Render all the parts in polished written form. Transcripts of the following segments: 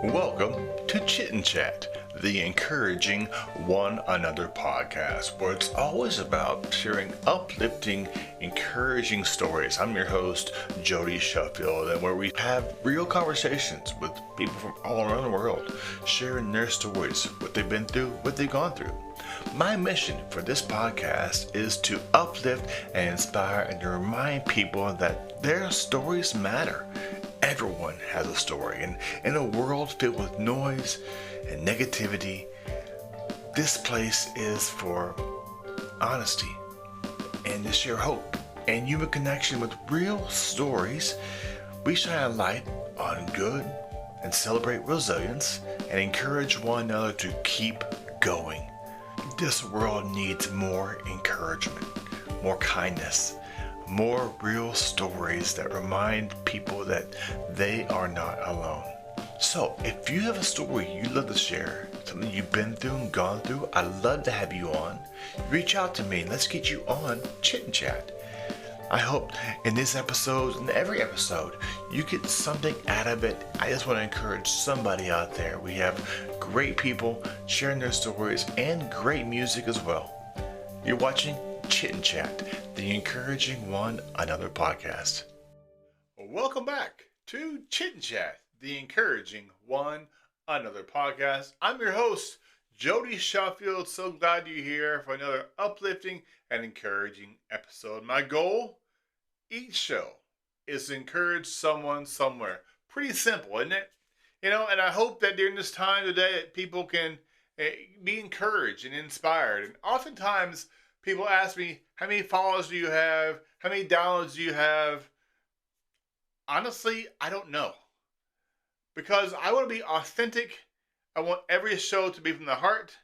Welcome to Chit Chat, the encouraging one another podcast, where it's always about sharing uplifting, encouraging stories. I'm your host, Jody Sheffield, and where we have real conversations with people from all around the world, sharing their stories, what they've been through, what they've gone through. My mission for this podcast is to uplift and inspire and to remind people that their stories matter. Everyone has a story, and in a world filled with noise and negativity, this place is for honesty and to share hope and human connection with real stories. We shine a light on good and celebrate resilience and encourage one another to keep going. This world needs more encouragement, more kindness, more real stories that remind people that they are not alone. So, if you have a story you'd love to share, something you've been through and gone through, I'd love to have you on. Reach out to me and let's get you on Chit Chat. I hope in this episode and every episode you get something out of it. I just want to encourage somebody out there. We have great people sharing their stories and great music as well. You're watching Chit Chat, the encouraging one another podcast. Welcome back to Chit Chat, the encouraging one another podcast. I'm your host, Jody Sheffield. So glad you're here for another uplifting and encouraging episode. My goal each show is to encourage someone somewhere. Pretty simple, isn't it? And I hope that during this time today that people can be encouraged and inspired. And oftentimes people ask me, how many followers do you have? How many downloads do you have? Honestly, I don't know. Because I want to be authentic. I want every show to be from the heart.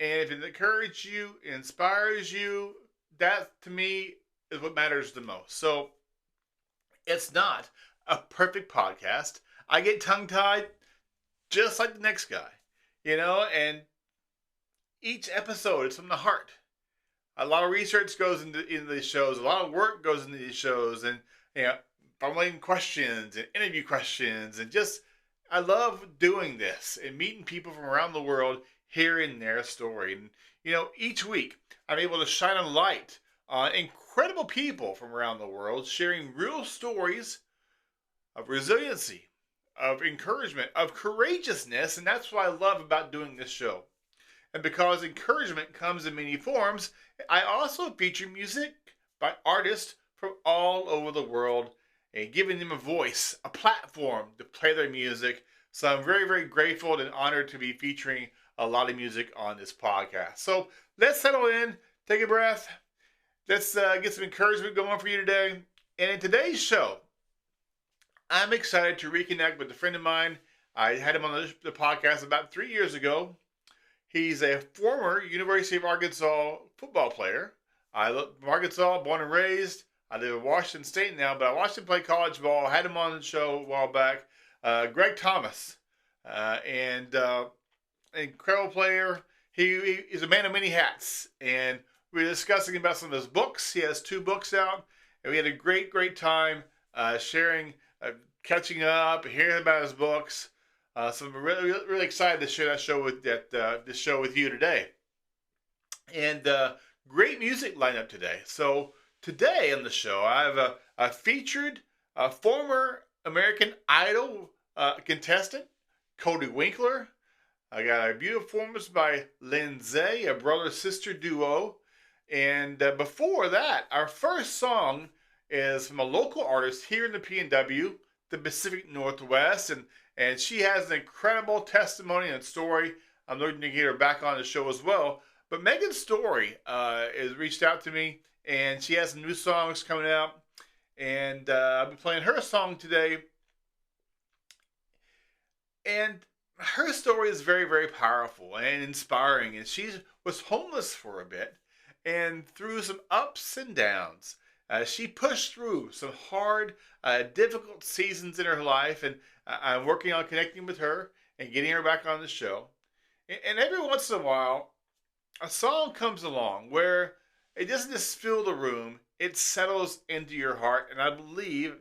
And if it encourages you, inspires you, that to me is what matters the most. So it's not a perfect podcast. I get tongue-tied just like the next guy. And each episode is from the heart. A lot of research goes into these shows. A lot of work goes into these shows, and formulating questions and interview questions, and just I love doing this and meeting people from around the world, hearing their story. And each week I'm able to shine a light on incredible people from around the world, sharing real stories of resiliency, of encouragement, of courageousness, and that's what I love about doing this show. And because encouragement comes in many forms, I also feature music by artists from all over the world and giving them a voice, a platform to play their music. So I'm very, very grateful and honored to be featuring a lot of music on this podcast. So let's settle in, take a breath. Let's get some encouragement going for you today. And in today's show, I'm excited to reconnect with a friend of mine. I had him on the podcast about 3 years ago. He's a former University of Arkansas football player. I live in Arkansas, born and raised. I live in Washington State now, but I watched him play college ball. I had him on the show a while back. Greg Thomas, and incredible player. He's a man of many hats, and we were discussing about some of his books. He has 2 books out, and we had a great, great time sharing, catching up, hearing about his books. So I'm really, really excited to share this show with you today. And great music lineup today. So today on the show, I have a featured former American Idol contestant, Cody Winkler. I got a beautiful performance by Lyn Sey, a brother-sister duo. And before that, our first song is from a local artist here in the PNW, the Pacific Northwest, and she has an incredible testimony and story. I'm looking to get her back on the show as well. But Meghanne Storey has reached out to me, and she has some new songs coming out. And I'll be playing her song today. And her story is very, very powerful and inspiring. And she was homeless for a bit. And through some ups and downs, she pushed through some hard, difficult seasons in her life. And I'm working on connecting with her and getting her back on the show. And every once in a while, a song comes along where it doesn't just fill the room, it settles into your heart. And I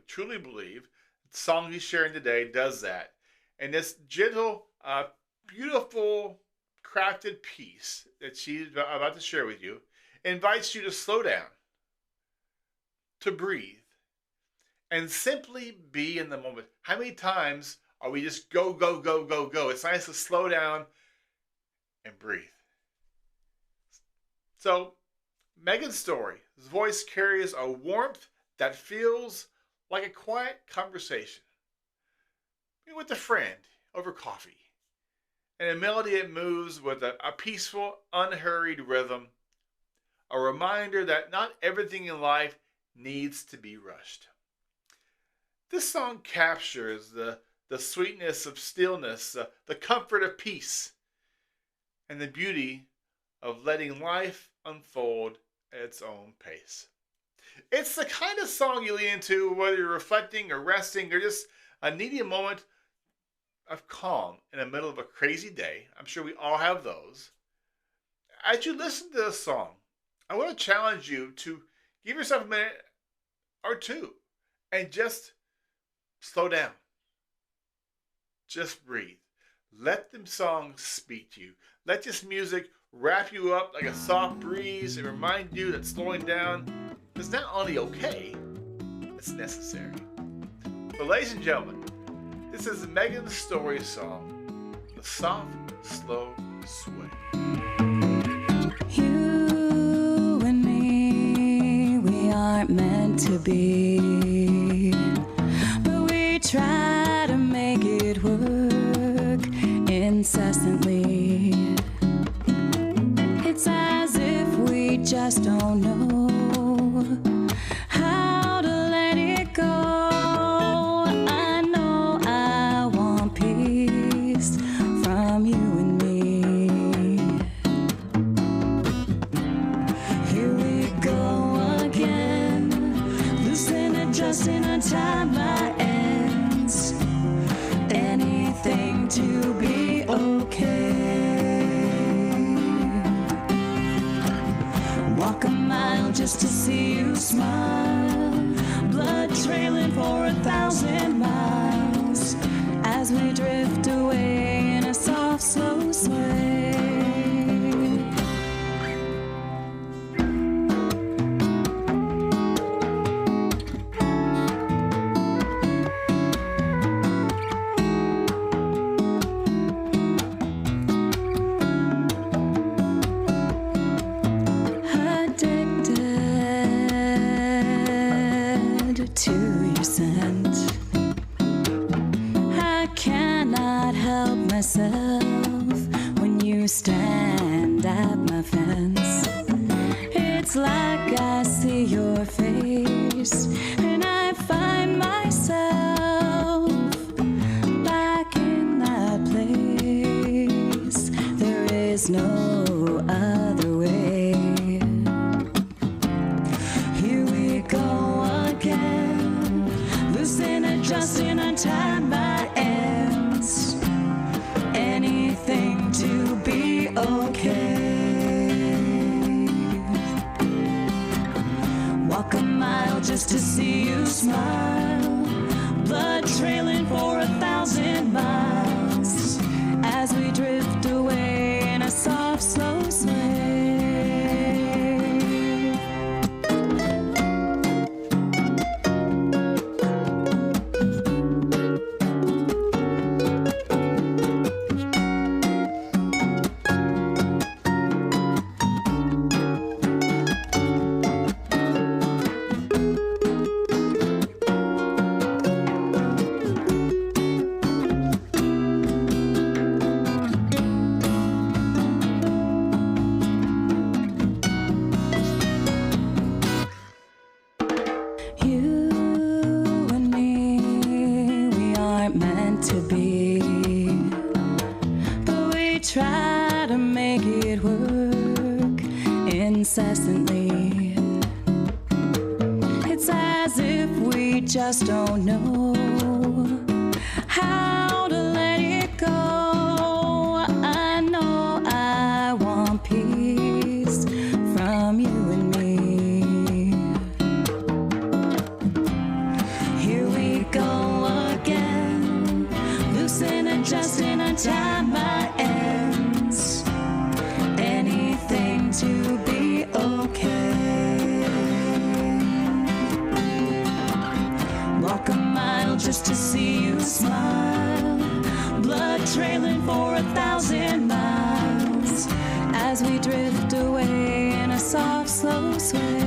truly believe, the song he's sharing today does that. And this gentle, beautiful, crafted piece that she's about to share with you invites you to slow down, to breathe, and simply be in the moment. How many times are we just go, go, go, go, go? It's nice to slow down and breathe. So, Meghanne Storey's voice carries a warmth that feels like a quiet conversation with a friend over coffee, and a melody that moves with a peaceful, unhurried rhythm, a reminder that not everything in life needs to be rushed. This song captures the sweetness of stillness, the comfort of peace, and the beauty of letting life unfold at its own pace. It's the kind of song you lean into whether you're reflecting or resting or just needing a moment of calm in the middle of a crazy day. I'm sure we all have those. As you listen to this song, I want to challenge you to give yourself a minute or two and just slow down. Just breathe. Let the song speak to you. Let this music wrap you up like a soft breeze and remind you that slowing down is not only okay, it's necessary. So ladies and gentlemen, this is Meghanne Storey's song, The Soft, Slow Sway. You and me, we aren't meant to be, but we try to make it work incessantly. It's as if we just don't know how to let it go. I know I want peace from you and me. Here we go again, losing, adjusting, untie my ends. Anything to be okay. Walk a mile just to see you smile. Blood trailing for 1,000 miles as we drift away in a soft, slow sway. To your scent, I cannot help myself when you stand at my fence. It's like I see your face and I find myself back in that place. There is no other way. Here we go again, loosen, adjusting, untie my ends. Anything to be okay. Walk a mile just to see you smile. Blood trailing for 1,000 miles as we drift away in a soft, slow sway. Try to make it work incessantly. It's as if we just don't know how to let it go. I know I want peace from you and me. Here we go again, loosen in a time my ends. Anything to be okay. Walk a mile just to see you smile. Blood trailing for 1,000 miles as we drift away in a soft, slow sway.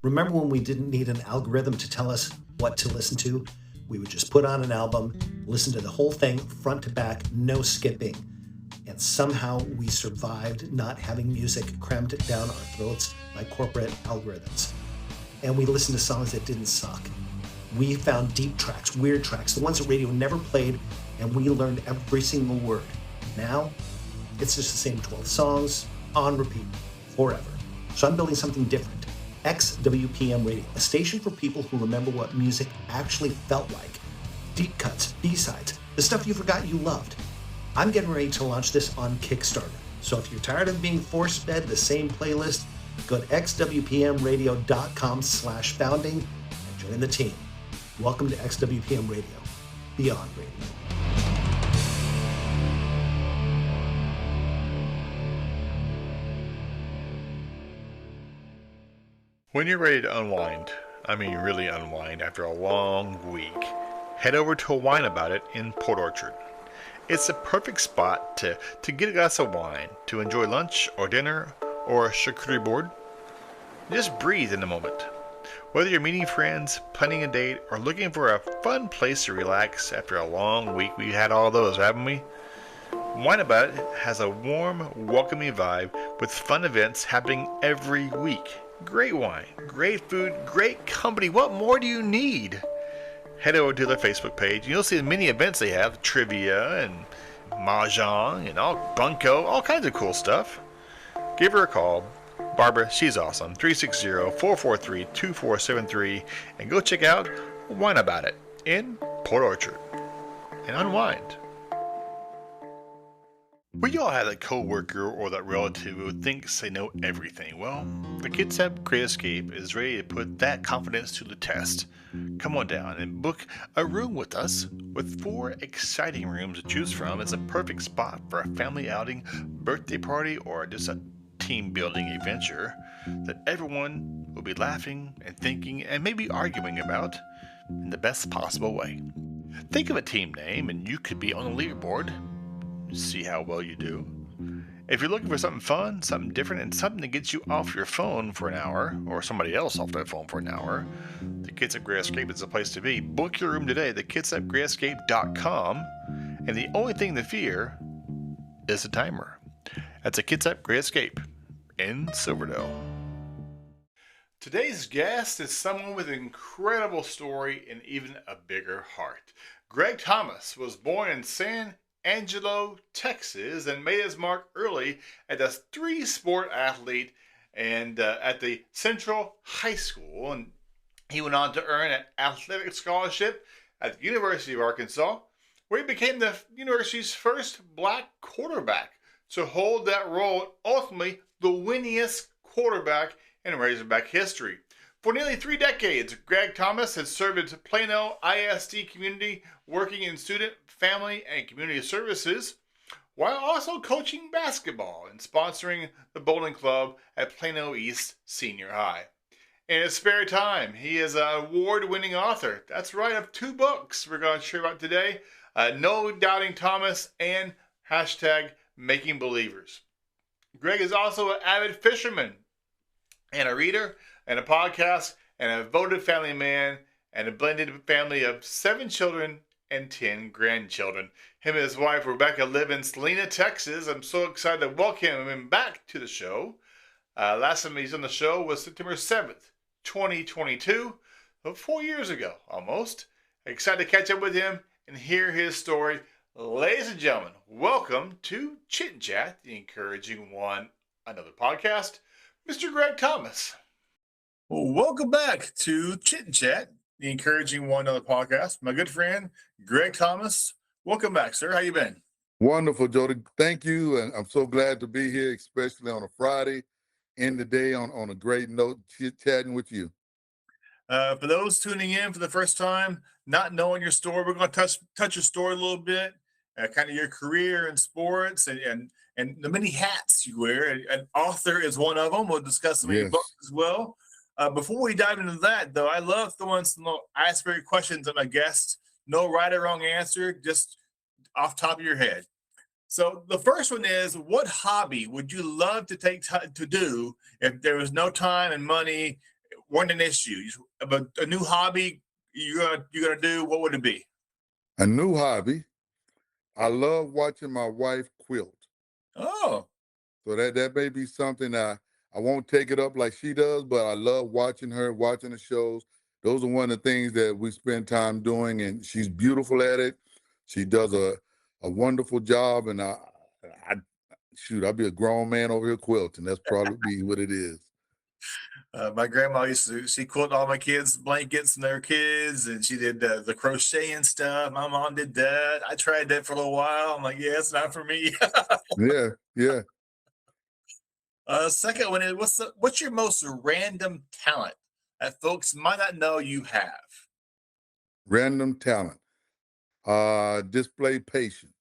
Remember when we didn't need an algorithm to tell us what to listen to? We would just put on an album, listen to the whole thing front to back, no skipping. And somehow we survived not having music crammed down our throats by corporate algorithms. And we listened to songs that didn't suck. We found deep tracks, weird tracks, the ones that radio never played, and we learned every single word. Now, it's just the same 12 songs on repeat forever. So I'm building something different. XWPM Radio, a station for people who remember what music actually felt like. Deep cuts, B-sides, the stuff you forgot you loved. I'm getting ready to launch this on Kickstarter. So if you're tired of being force-fed the same playlist, go to xwpmradio.com/founding and join the team. Welcome to XWPM Radio, Beyond Radio. When you're ready to unwind, I mean really unwind after a long week, head over to a Wine About It in Port Orchard. It's the perfect spot to get a glass of wine, to enjoy lunch or dinner or a charcuterie board. Just breathe in the moment. Whether you're meeting friends, planning a date, or looking for a fun place to relax after a long week, we've had all those, haven't we? Wine About It has a warm, welcoming vibe with fun events happening every week. Great wine, great food, great company. What more do you need? Head over to their Facebook page and you'll see the many events they have, trivia and mahjong and all bunko, all kinds of cool stuff. Give her a call. Barbara, she's awesome. 360-443-2473 and go check out Wine About It in Port Orchard and unwind. We all have that coworker or that relative who thinks they know everything. Well, the Kids App Great Escape is ready to put that confidence to the test. Come on down and book a room with us. With 4 exciting rooms to choose from, it's a perfect spot for a family outing, birthday party, or just a team-building adventure that everyone will be laughing and thinking and maybe arguing about in the best possible way. Think of a team name and you could be on the leaderboard. See how well you do. If you're looking for something fun, something different, and something that gets you off your phone for an hour, or somebody else off their phone for an hour, the Kids Up Great Escape is the place to be. Book your room today at thekidsupgreatescape.com, and the only thing to fear is the timer. That's a Kids Up Great Escape in Silverdale. Today's guest is someone with an incredible story and even a bigger heart. Greg Thomas was born in San Angelo, Texas, and made his mark early as a 3-sport athlete and at the Central High School. And he went on to earn an athletic scholarship at the University of Arkansas, where he became the university's first black quarterback to hold that role and ultimately the winningest quarterback in Razorback history. For nearly 3 decades, Greg Thomas has served as Plano ISD community, working in student, family, and community services, while also coaching basketball and sponsoring the bowling club at Plano East Senior High. In his spare time, he is an award-winning author. That's right, of 2 books we're going to share about today, No Doubting Thomas and #Making Believers. Greg is also an avid fisherman and a reader and a podcast and a devoted family man and a blended family of 7 children and 10 grandchildren. Him and his wife Rebecca live in Salina, Texas. I'm so excited to welcome him back to the show. Last time he's on the show was September 7th, 2022, 4 years ago almost. Excited to catch up with him and hear his story. Ladies and gentlemen, welcome to Chit Chat, the encouraging one another podcast, Mr. Greg Thomas. Well, welcome back to Chit Chat, the encouraging one another podcast. My good friend, Greg Thomas. Welcome back, sir. How you been? Wonderful, Jody. Thank you, and I'm so glad to be here, especially on a Friday, end the day on a great note, chit-chatting with you. For those tuning in for the first time, not knowing your story, we're going to touch your story a little bit, kind of your career in sports and the many hats you wear. An author is one of them. We'll discuss some of your books Yes. as well. Before we dive into that, though, I love throwing some little icebreaker questions at my guests. No right or wrong answer, just off top of your head. So the first one is, what hobby would you love to to do if there was no time and money weren't an issue? But a new hobby you're gonna do, what would it be? A new hobby. I love watching my wife quilt. Oh, So that may be something I won't take it up like she does, but I love watching her, watching the shows. Those are one of the things that we spend time doing, and she's beautiful at it. She does a wonderful job, and I shoot, I'll be a grown man over here quilting. That's probably what it is. my grandma she quilted all my kids' blankets and their kids, and she did the crocheting stuff. My mom did that. I tried that for a little while. I'm like, yeah, it's not for me. Yeah, yeah. Second one is, what's your most random talent that folks might not know you have? Random talent. Display patience.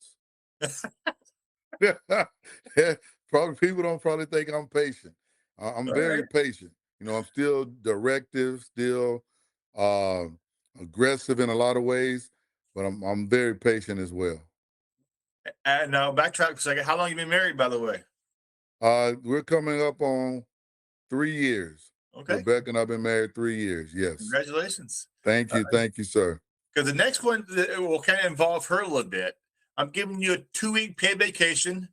Probably people don't probably think I'm patient. I'm All very right. patient. I'm still directive, still uh, aggressive in a lot of ways, but I'm very patient as well. And now backtrack for a second. How long you been married, by the way? We're coming up on 3 years. Okay. Rebecca and I've been married 3 years. Yes. Congratulations. Thank you, sir. Because the next one will kind of involve her a little bit. I'm giving you a 2-week paid vacation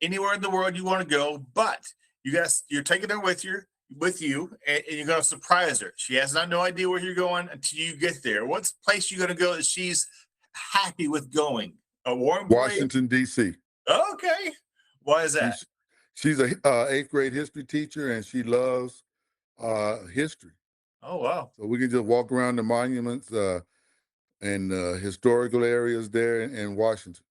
anywhere in the world you want to go, but you're taking her with you, and you're going to surprise her. She has no idea where you're going until you get there. What's place you're going to go that she's happy with going? A warm place? Washington, D.C. Okay. Why is that? She's a 8th grade history teacher, and she loves history. Oh, wow. So we can just walk around the monuments and historical areas there in Washington.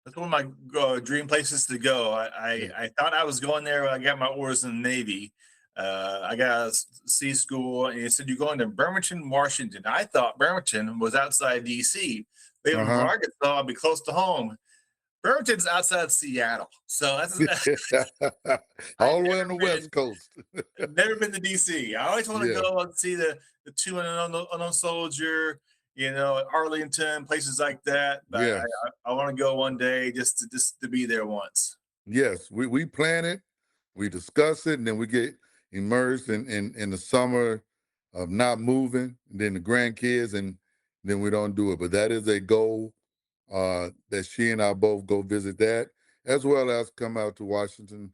That's one of my dream places to go. I thought I was going there when I got my orders in the Navy. I got a sea school, and it said you're going to Bremerton, Washington. I thought Bremerton was outside D.C. Living in Uh-huh. Arkansas, I'd be close to home. Bremerton's outside Seattle, so that's All I've the way never on the been. West Coast. Never been to DC. I always want to Yeah. go and see the two and unknown soldier, Arlington, places like that. But Yes. I want to go one day just to be there once. Yes. We plan it, we discuss it, and then we get immersed in the summer of not moving, and then the grandkids, and then we don't do it. But that is a goal that she and I both go visit that, as well as come out to Washington,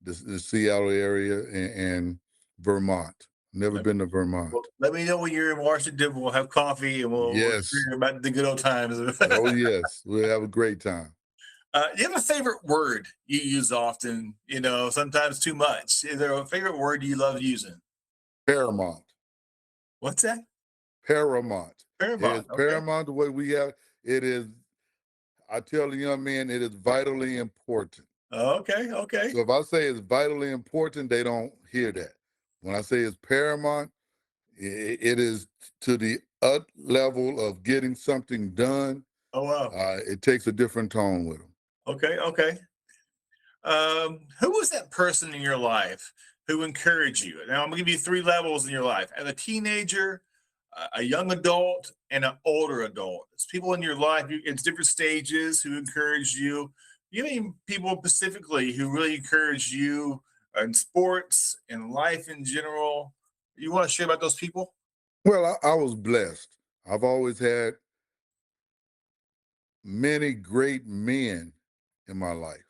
the Seattle area, and Vermont. Never been to Vermont. Well, let me know when you're in Washington. We'll have coffee and we'll Yes. hear about the good old times. Oh, yes. We'll have a great time. Do you have a favorite word you use often? Sometimes too much. Is there a favorite word you love using? Paramount. What's that? Paramount. Paramount. It's Okay. paramount the way we have it is. I tell the young men it is vitally important. Okay. Okay. So if I say it's vitally important, they don't hear that. When I say it's paramount, it is to the level of getting something done. Oh, wow. It takes a different tone with them. Okay. Okay. Who was that person in your life who encouraged you? Now I'm gonna give you 3 levels in your life: as a teenager, a young adult, and an older adult. It's people in your life in different stages who encourage you. You have any people specifically who really encourage you in sports and life in general? You want to share about those people? Well, I was blessed. I've always had many great men in my life.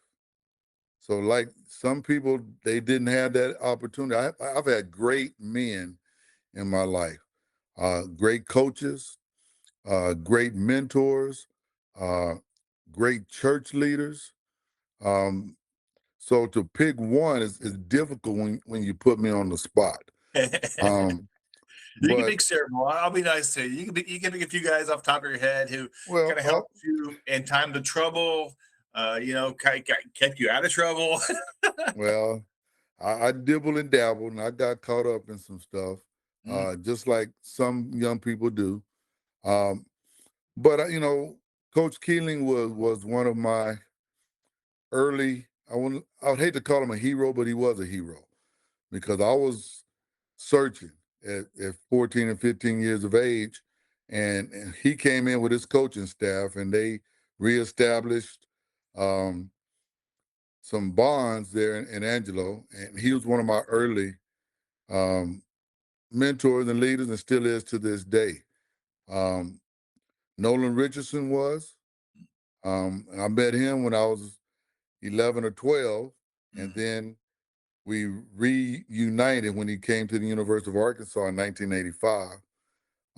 So, like some people, they didn't have that opportunity. I've had great men in my life, great coaches, great mentors, uh, great church leaders. Um, so to pick one is difficult when you put me on the spot. Um, You can But be cerebral. I'll be nice to you. You can pick a few guys off the top of your head who well, kind of helped you in time of trouble. Kept you out of trouble. well, I dibble and dabble, and I got caught up in some stuff, Mm, just like some young people do. Um, but Coach Keeling was one of my early. I would hate to call him a hero, but he was a hero because I was searching at 14 and 15 years of age, and he came in with his coaching staff, and they reestablished um, some bonds there in Angelo, and he was one of my early um, mentors and leaders, and still is to this day. Um, Nolan Richardson was. I met him when I was 11 or 12, and mm, then we reunited when he came to the University of Arkansas in 1985.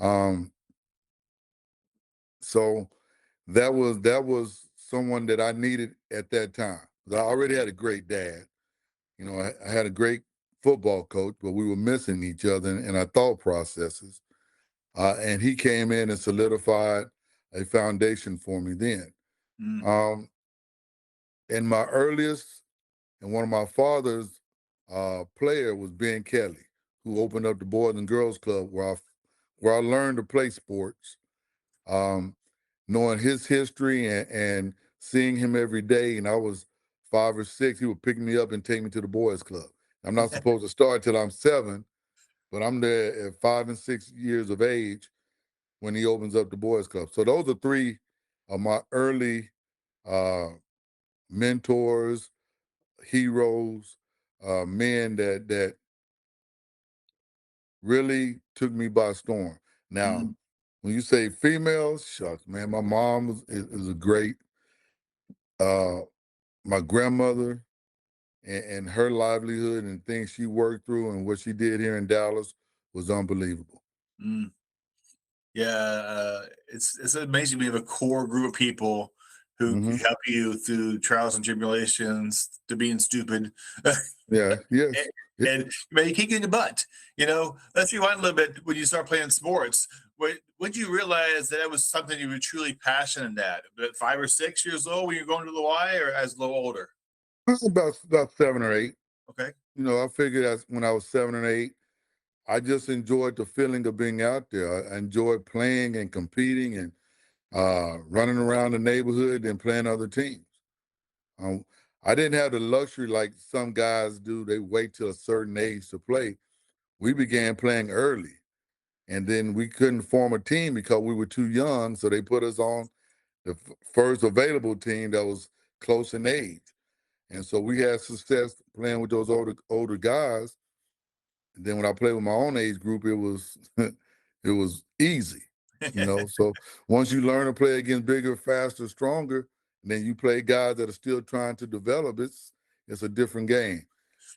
Um, so that was someone that I needed at that time. I already had a great dad. I had a great football coach, but we were missing each other in our thought processes. And he came in and solidified a foundation for me then. mm, Um, and my earliest and one of my father's player was Ben Kelly, who opened up the Boys and Girls Club where I learned to play sports. Um, Knowing his history and seeing him every day, and I was 5 or 6, he would pick me up and take me to the Boys Club. I'm not supposed to start till I'm 7, but I'm there at 5 and 6 years of age when he opens up the Boys Club. So those are 3 of my early uh, mentors, heroes, men that really took me by storm. Now, mm, when you say females, shucks, man, my mom is a great. Uh, my grandmother and her livelihood and things she worked through and what she did here in Dallas was unbelievable. mm. Yeah, it's amazing. We have a core group of people who Hmm. help you through trials and tribulations, to being stupid, Yeah. Yes. and, Yeah. and man, you kick in the butt. Let's rewind a little bit. When you start playing sports, when you realize that it was something you were truly passionate at? At 5 or 6 years old, when you're going to the Y, or as a little older? About 7 or 8. Okay. I figured as when I was 7 or 8, I just enjoyed the feeling of being out there. I enjoyed playing and competing and running around the neighborhood and playing other teams. Um, I didn't have the luxury like some guys do. They wait till a certain age to play. We began playing early, and then we couldn't form a team because we were too young. So they put us on the first available team that was close in age, and so we had success playing with those older guys. And then when I played with my own age group, it was it was easy. So once you learn to play against bigger, faster, stronger, then you play guys that are still trying to develop. It's a different game.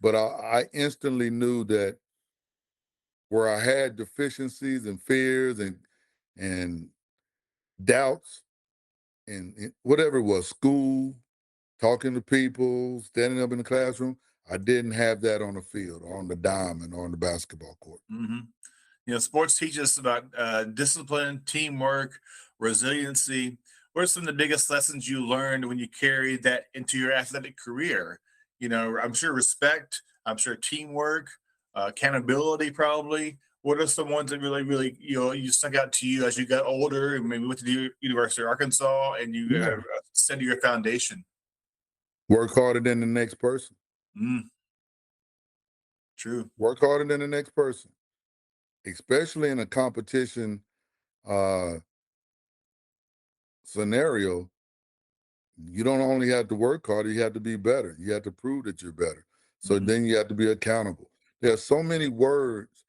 But I instantly knew that where I had deficiencies and fears and doubts and whatever it was, school, talking to people, standing up in the classroom, I didn't have that on the field or on the diamond or on the basketball court. Hmm. Sports teach us about discipline, teamwork, resiliency. What are some of the biggest lessons you learned when you carried that into your athletic career? I'm sure respect, I'm sure teamwork, accountability, probably. What are some ones that really, really, you stuck out to you as you got older and maybe went to the University of Arkansas and you Yeah. set your foundation? Work harder than the next person. Mm, true. Work harder than the next person, especially in a competition uh, scenario. You don't only have to work harder, you have to be better. You have to prove that you're better. So Mm, then you have to be accountable. There are so many words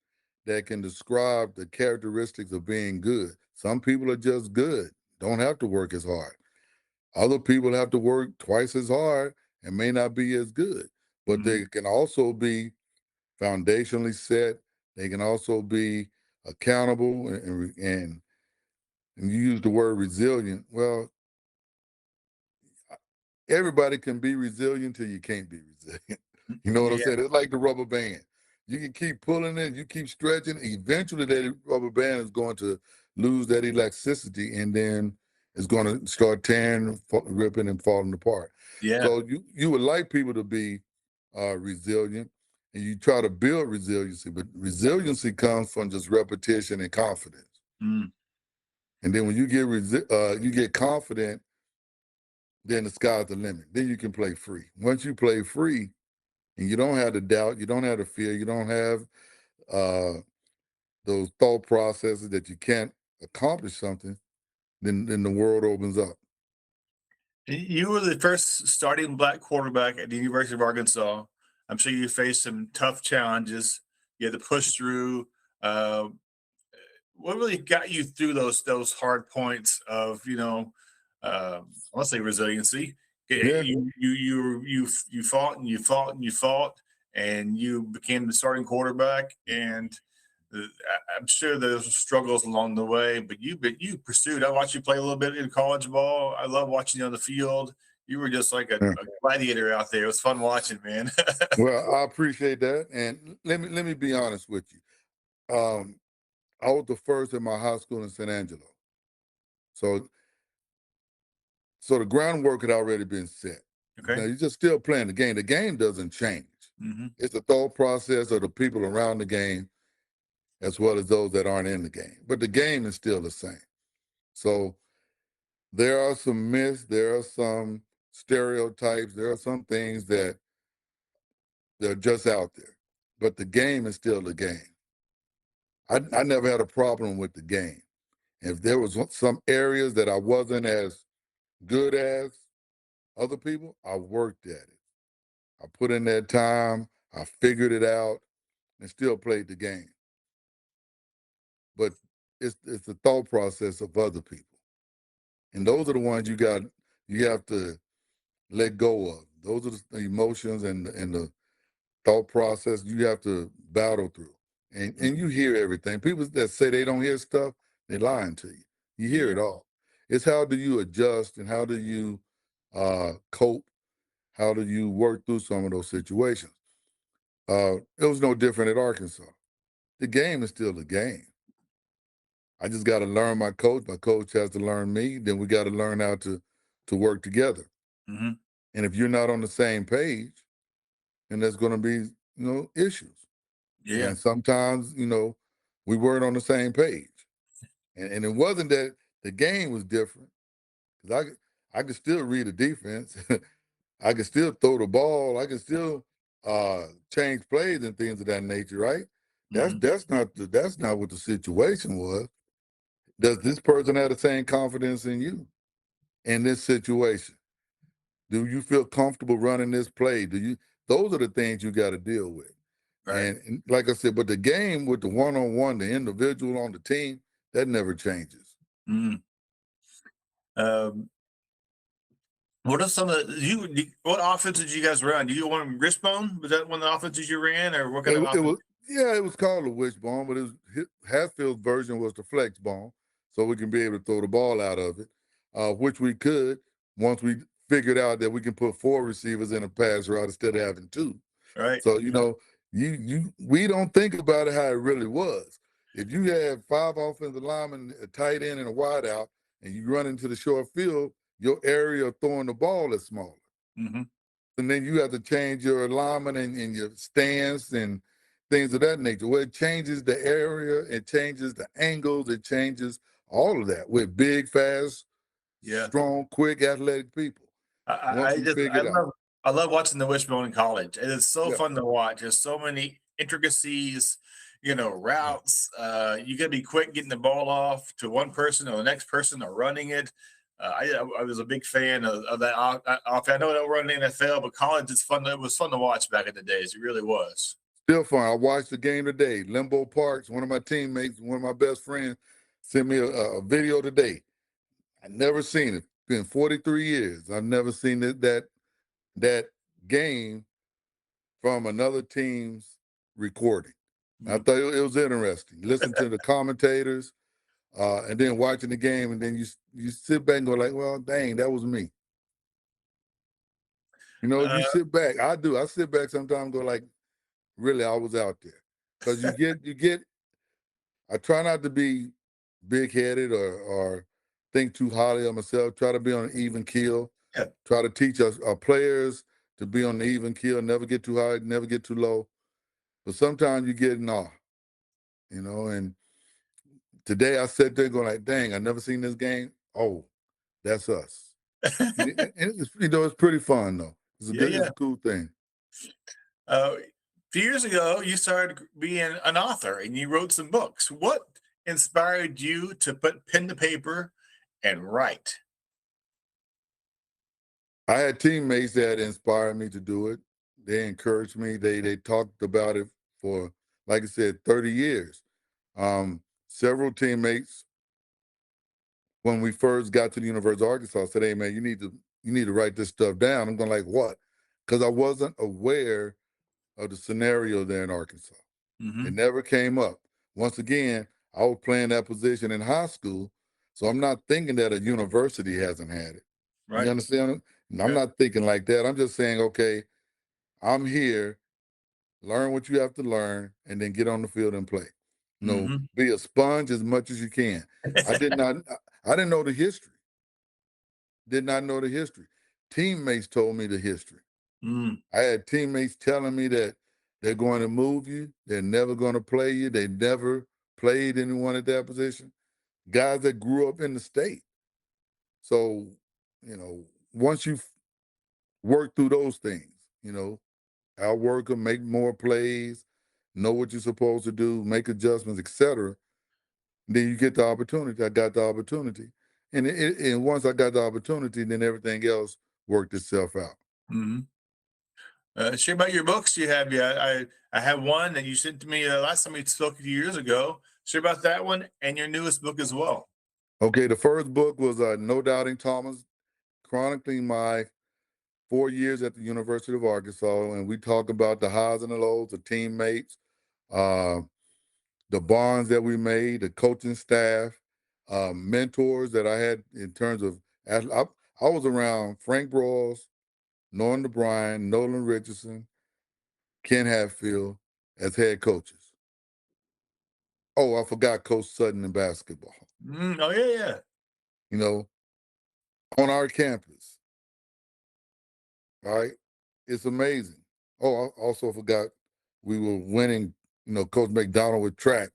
that can describe the characteristics of being good. Some people are just good, don't have to work as hard. Other people have to work twice as hard and may not be as good, but mm, they can also be foundationally set. They can also be accountable and you use the word resilient. Well, everybody can be resilient till you can't be resilient. mm, You know what I'm yeah. saying? It's like the rubber band. You can keep pulling it, you keep stretching. Eventually, that rubber band is going to lose that elasticity, and then it's going to start tearing, ripping, and falling apart. Yeah. So you would like people to be resilient, and you try to build resiliency, but resiliency comes from just repetition and confidence. Mm. And then when you get confident, then the sky's the limit. Then you can play free. Once you play free, and you don't have the doubt, you don't have the fear, you don't have those thought processes that you can't accomplish something, then the world opens up. You were the first starting Black quarterback at the University of Arkansas. I'm sure you faced some tough challenges. You had to push through. What really got you through those hard points of I want to say resiliency? Yeah. You fought and you fought and you fought, and you became the starting quarterback. And I'm sure there's struggles along the way, but you pursued. I watched you play a little bit in college ball. I love watching you on the field. You were just like a gladiator out there. It was fun watching, man. Well, I appreciate that, and let me be honest with you. I was the first in my high school in San Angelo, so the groundwork had already been set. Okay. Now you're just still playing the game. The game doesn't change. Mm-hmm. It's the thought process of the people around the game, as well as those that aren't in the game. But the game is still the same. So there are some myths, there are some stereotypes, there are some things that they're just out there. But the game is still the game. I never had a problem with the game. If there was some areas that I wasn't as good as other people, I worked at it. I put in that time, I figured it out, and still played the game. But it's the thought process of other people. And those are the ones you have to let go of. Those are the emotions and the thought process you have to battle through. And you hear everything. People that say they don't hear stuff, they're lying to you. You hear it all. It's how do you adjust and how do you cope? How do you work through some of those situations? It was no different at Arkansas. The game is still the game. I just got to learn my coach. My coach has to learn me. Then we got to learn how to work together. Mm-hmm. And if you're not on the same page, then there's going to be issues. Yeah. And sometimes we weren't on the same page. And it wasn't that the game was different, because I could still read a defense. I could still throw the ball. I could still change plays and things of that nature, right? Mm-hmm. That's not what the situation was. Does this person have the same confidence in you in this situation? Do you feel comfortable running this play? Those are the things you got to deal with. Right. And like I said, but the game with the one-on-one, the individual on the team, that never changes. Mm. What are some of what offense did you guys run? Do you want wishbone? Was that one of the offenses you ran, or what kind of offense? It was called a wishbone, but Hatfield's version was the flex bone, so we can be able to throw the ball out of it, which we could once we figured out that we can put 4 receivers in a pass route instead of having 2. Right. So we don't think about it how it really was. If you have 5 offensive linemen, a tight end, and a wide out, and you run into the short field, your area of throwing the ball is smaller. Mm-hmm. And then you have to change your alignment and your stance and things of that nature. Well, it changes the area, it changes the angles, it changes all of that with big, fast, strong, quick, athletic people. I love watching the wishbone in college. And it's so fun to watch. There's so many intricacies, routes. You got to be quick getting the ball off to one person or the next person or running it. I was a big fan of that. I know they'll run in the NFL, but college is fun. It was fun to watch back in the days. It really was. Still fun. I watched the game today. Limbo Parks, one of my teammates, one of my best friends, sent me a video today. I never seen it. Been 43 years. I've never seen that game from another team's recording. I thought it was interesting. Listen to the commentators, and then watching the game, and then you sit back and go like, well, dang, that was me. You sit back. I do. I sit back sometimes and go like, really I was out there. Because you get. I try not to be big headed or think too highly of myself. Try to be on an even keel. Yeah. Try to teach us our players to be on the even keel. Never get too high. Never get too low. But sometimes you get in awe, And today I sat there going like, "Dang, I never seen this game. Oh, that's us." It's pretty fun though. It's a Yeah, good, yeah. it's a cool thing. A few years ago, you started being an author and you wrote some books. What inspired you to put pen to paper and write? I had teammates that inspired me to do it. They encouraged me. They talked about it for, like I said, 30 years. Several teammates, when we first got to the University of Arkansas, said, "Hey man, you need to write this stuff down." I'm going like, "What?" Because I wasn't aware of the scenario there in Arkansas. It Mm-hmm. never came up. Once again, I was playing that position in high school, so I'm not thinking that a university hasn't had it. You Right. understand? I'm Yeah. not thinking like that. I'm just saying, okay, I'm here, learn what you have to learn, and then get on the field and play. Mm-hmm. Be a sponge as much as you can. I did not, I didn't know the history. Did not know the history. Teammates told me the history. Mm, I had teammates telling me that they're going to move you, they're never going to play you, they never played anyone at that position. Guys that grew up in the state. So, once you work through those things, outwork them, make more plays, know what you're supposed to do, make adjustments, etc. Then you get the opportunity. I got the opportunity, and once I got the opportunity, then everything else worked itself out. mm-hmm. Share about your books you have. Yeah, I have one that you sent to me last time we spoke a few years ago. Share about that one and your newest book as well. Okay, the first book was No Doubting Thomas, chronicling my 4 years at the University of Arkansas, and we talk about the highs and the lows, the teammates, uh, the bonds that we made, the coaching staff, mentors that I had in terms of. I was around Frank Broyles, Norman DeBryan, Nolan Richardson, Ken Hatfield as head coaches. Oh, I forgot Coach Sutton in basketball. Oh yeah, yeah. You know, on our campus. All right, it's amazing. Oh, I also forgot we were winning. Coach McDonald with track.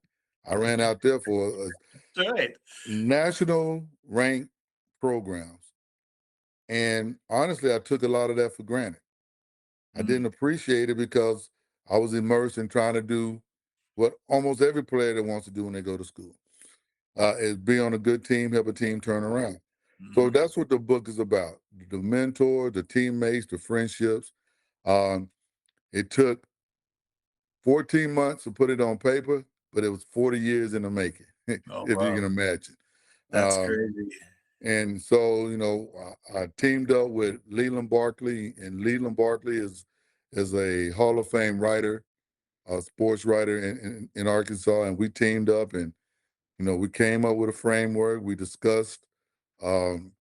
I ran out there for a That's right. national ranked programs. And honestly, I took a lot of that for granted. I Mm, didn't appreciate it because I was immersed in trying to do what almost every player that wants to do when they go to school, is be on a good team, help a team turn around. So mm-hmm. that's what the book is about. The mentor, the teammates, the friendships. Um, it took 14 months to put it on paper, but it was 40 years in the making, Oh if you wow, can imagine. that's Um, crazy. And so, I teamed up with Leland Barkley, and Leland Barkley is a Hall of Fame writer, a sports writer in Arkansas, and we teamed up, and we came up with a framework. We discussed um,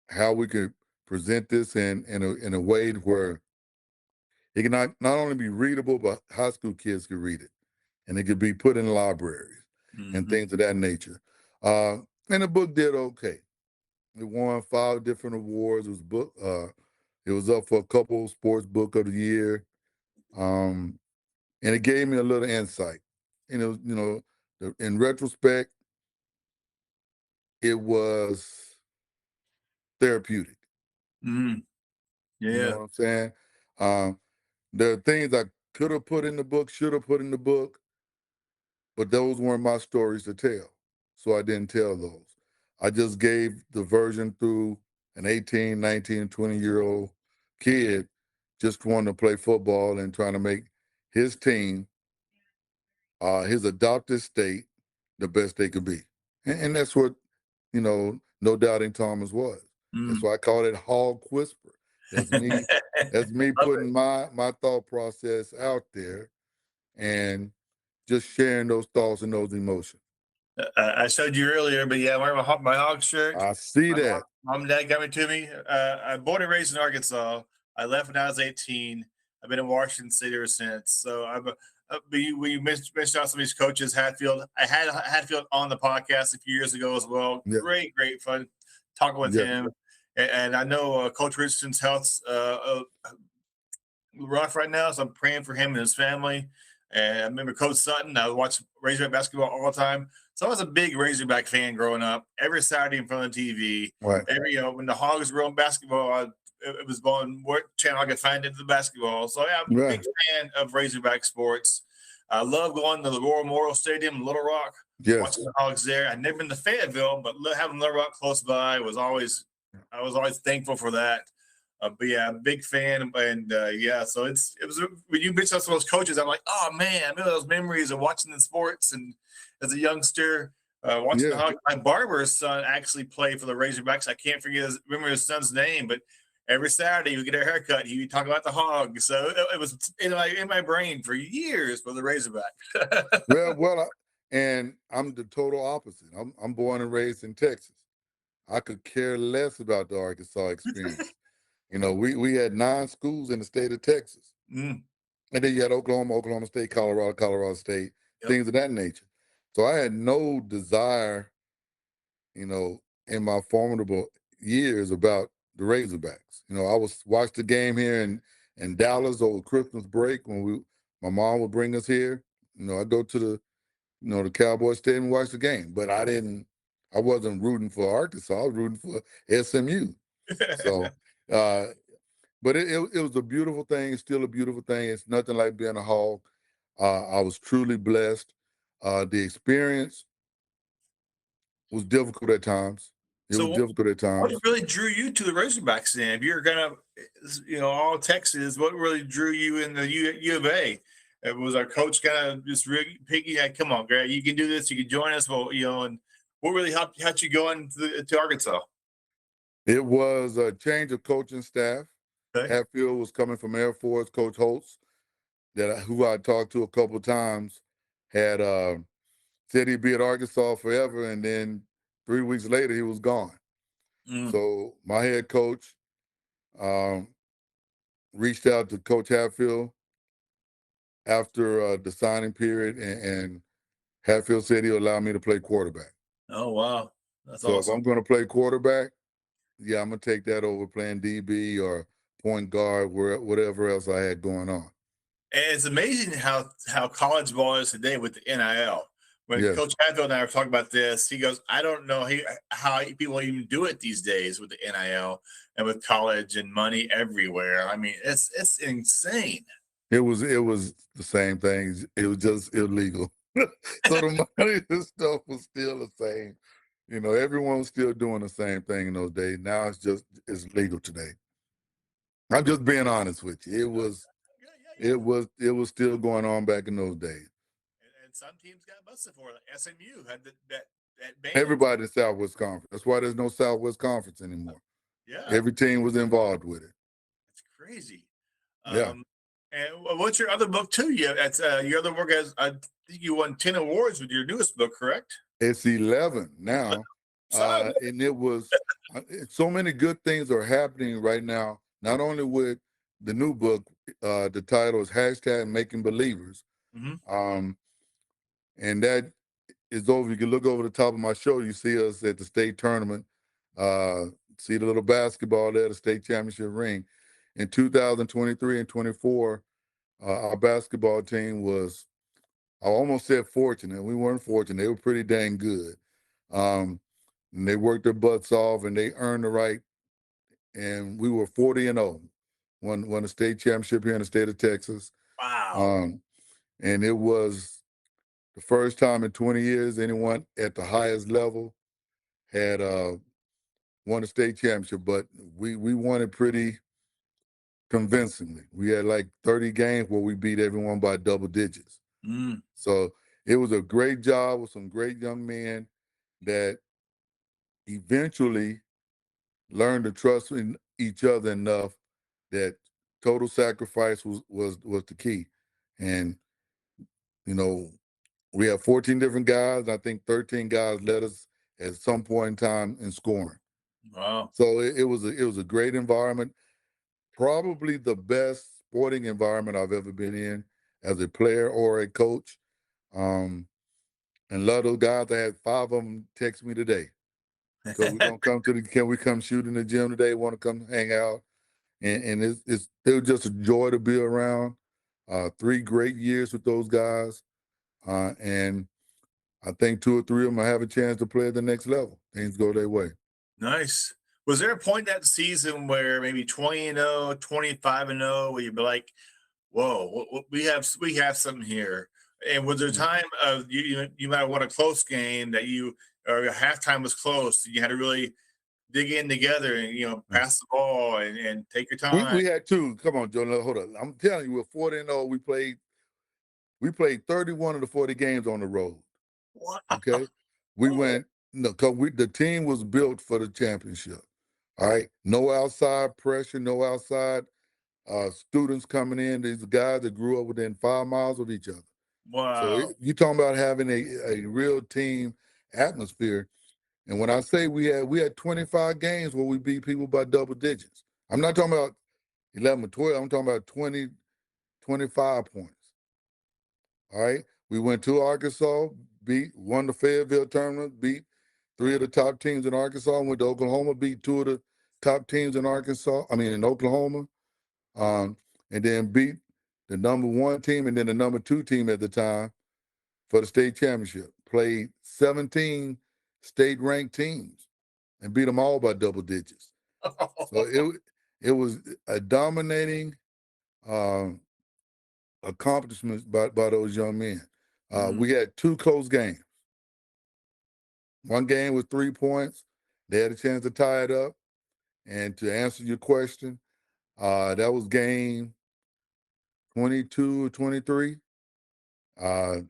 how we could present this in a way where it can not only be readable, but high school kids could read it, and it could be put in libraries and Mm-hmm. things of that nature. And the book did okay. It won 5 different awards. It was book. It was up for a couple sports book of the year, and it gave me a little insight. And it was, in retrospect, it was therapeutic. Mm, You know yeah. what I'm saying? Um, there are things I could have put in the book, should have put in the book, but those weren't my stories to tell, so I didn't tell those. I just gave the version through an 18, 19, 20-year-old kid just wanting to play football and trying to make his team, his adopted state, the best they could be. And that's what, No Doubting Thomas was. That's Mm. why I call it Hog Whisper. That's me, that's me Love putting my thought process out there and just sharing those thoughts and those emotions. it. I showed you earlier, but yeah, I'm wearing my hog shirt. I see My that. mom and dad got me to me. I'm born and raised in Arkansas. I left when I was 18. I've been in Washington State ever since. So we mentioned some of these coaches. Hatfield, I had Hatfield on the podcast a few years ago as well. Yeah. Great fun talking with him. And I know Coach Richardson's health's rough right now, so I'm praying for him and his family. And I remember Coach Sutton. I watched Razorback basketball all the time. So I was a big Razorback fan growing up. Every Saturday in front of the TV. Right. When the Hogs were on basketball, it was on what channel I could find into the basketball. So yeah, I'm a big fan of Razorback sports. I love going to the Royal Memorial Stadium in Little Rock, watching the Hogs there. I'd never been to Fayetteville, but having Little Rock close by I was always thankful for that. But yeah, big fan, and so it was when you mentioned some of those coaches, I'm like, oh man, I remember those memories of watching the sports and as a youngster. Watching the Hogs. My barber's son actually played for the Razorbacks. I can't remember his son's name, but every Saturday we get a haircut. He would talk about the Hogs, so it was in my brain for years for the Razorbacks. And I'm the total opposite. I'm born and raised in Texas. I could care less about the Arkansas experience. We had 9 schools in the state of Texas, and then you had Oklahoma State, Colorado State, things of that nature. So I had no desire, in my formidable years about the Razorbacks. I watched the game here in Dallas over Christmas break when my mom would bring us here. I'd go to the Cowboy Stadium and watch the game, but I wasn't rooting for Arkansas. I was rooting for SMU. So, but it was a beautiful thing. It's still a beautiful thing. It's nothing like being a Hog. I was truly blessed. The experience was difficult at times. What really drew you to the Razorbacks then? If you're gonna, all Texas, what really drew you in the U of A? Was our coach kind of just really picky? Like, come on, Greg, you can do this. You can join us. Well, and what really helped you go to Arkansas? It was a change of coaching staff. Okay. Hatfield was coming from Air Force. Coach Holtz, who I talked to a couple of times, had said he'd be at Arkansas forever, and then 3 weeks later he was gone. So my head coach reached out to Coach Hatfield after the signing period, and Hatfield said he'll allow me to play quarterback. Oh, wow. That's awesome. So if I'm going to play quarterback, yeah, I'm going to take that over playing DB or point guard, whatever else I had going on. And it's amazing how college ball is today with the NIL. When Coach Hatfield and I were talking about this, he goes, I don't know how people even do it these days with the NIL and with college and money everywhere. I mean, it's insane. It was the same thing. It was just illegal. So the money and stuff was still the same. Everyone was still doing the same thing in those days. Now it's legal today. I'm just being honest with you. It was still going on back in those days. And some teams got busted for it. Like SMU had that ban. Everybody in Southwest Conference. That's why there's no Southwest Conference anymore. Yeah. Every team was involved with it. That's crazy. Yeah. And what's your other book too? Your other work I think you won 10 awards with your newest book, correct? It's 11 now. And it was so many good things are happening right now, not only with the new book, the title is #Making Believers. And that is over. You can look over the top of my show. You see us at the state tournament. See the little basketball there, the state championship ring. In 2023 and 24, our basketball team was, I almost said fortunate. We weren't fortunate. They were pretty dang good. And they worked their butts off, and they earned the right. And we were 40-0. Won a state championship here in the state of Texas. Wow. And it was the first time in 20 years anyone at the highest level had won a state championship, but we won it pretty convincingly. We had like 30 games where we beat everyone by double digits. So it was a great job with some great young men that eventually learned to trust in each other enough that total sacrifice was the key. And, we have 14 different guys. I think 13 guys led us at some point in time in scoring. Wow. So it was a great environment. Probably the best sporting environment I've ever been in as a player or a coach. And love those guys. I had 5 of them text me today. So we're gonna can we come shoot in the gym today? Want to come hang out? And it was just a joy to be around. 3 great years with those guys. And I think 2 or 3 of them I have a chance to play at the next level. Things go their way. Nice. Was there a point that season where maybe 20-0, 25-0, where you'd be like, "Whoa, we have something here"? And was there a time of you might have won a close game that you or your halftime was close, and you had to really dig in together and pass the ball and take your time? We had 2. Come on, Joe. Hold on. I'm telling you, we're 40-0. We played 31 of the 40 games on the road. Wow. Okay, we went because the team was built for the championship. All right, no outside pressure, no outside students coming in. These guys that grew up within 5 miles of each other. So Wow. you talking about having a real team atmosphere. And when I say we had 25 games where we beat people by double digits. I'm not talking about 11 or 12. I'm talking about 20, 25 points. All right. We went to Arkansas, won the Fayetteville tournament, beat 3 of the top teams in Arkansas, went to Oklahoma, beat 2 of the top teams in in Oklahoma, and then beat the number 1 team and then the number 2 team at the time for the state championship. Played 17 state-ranked teams and beat them all by double digits. So it was a dominating accomplishments by those young men. We had 2 close games. One game was 3 points. They had a chance to tie it up. And to answer your question, that was game 22 or 23. And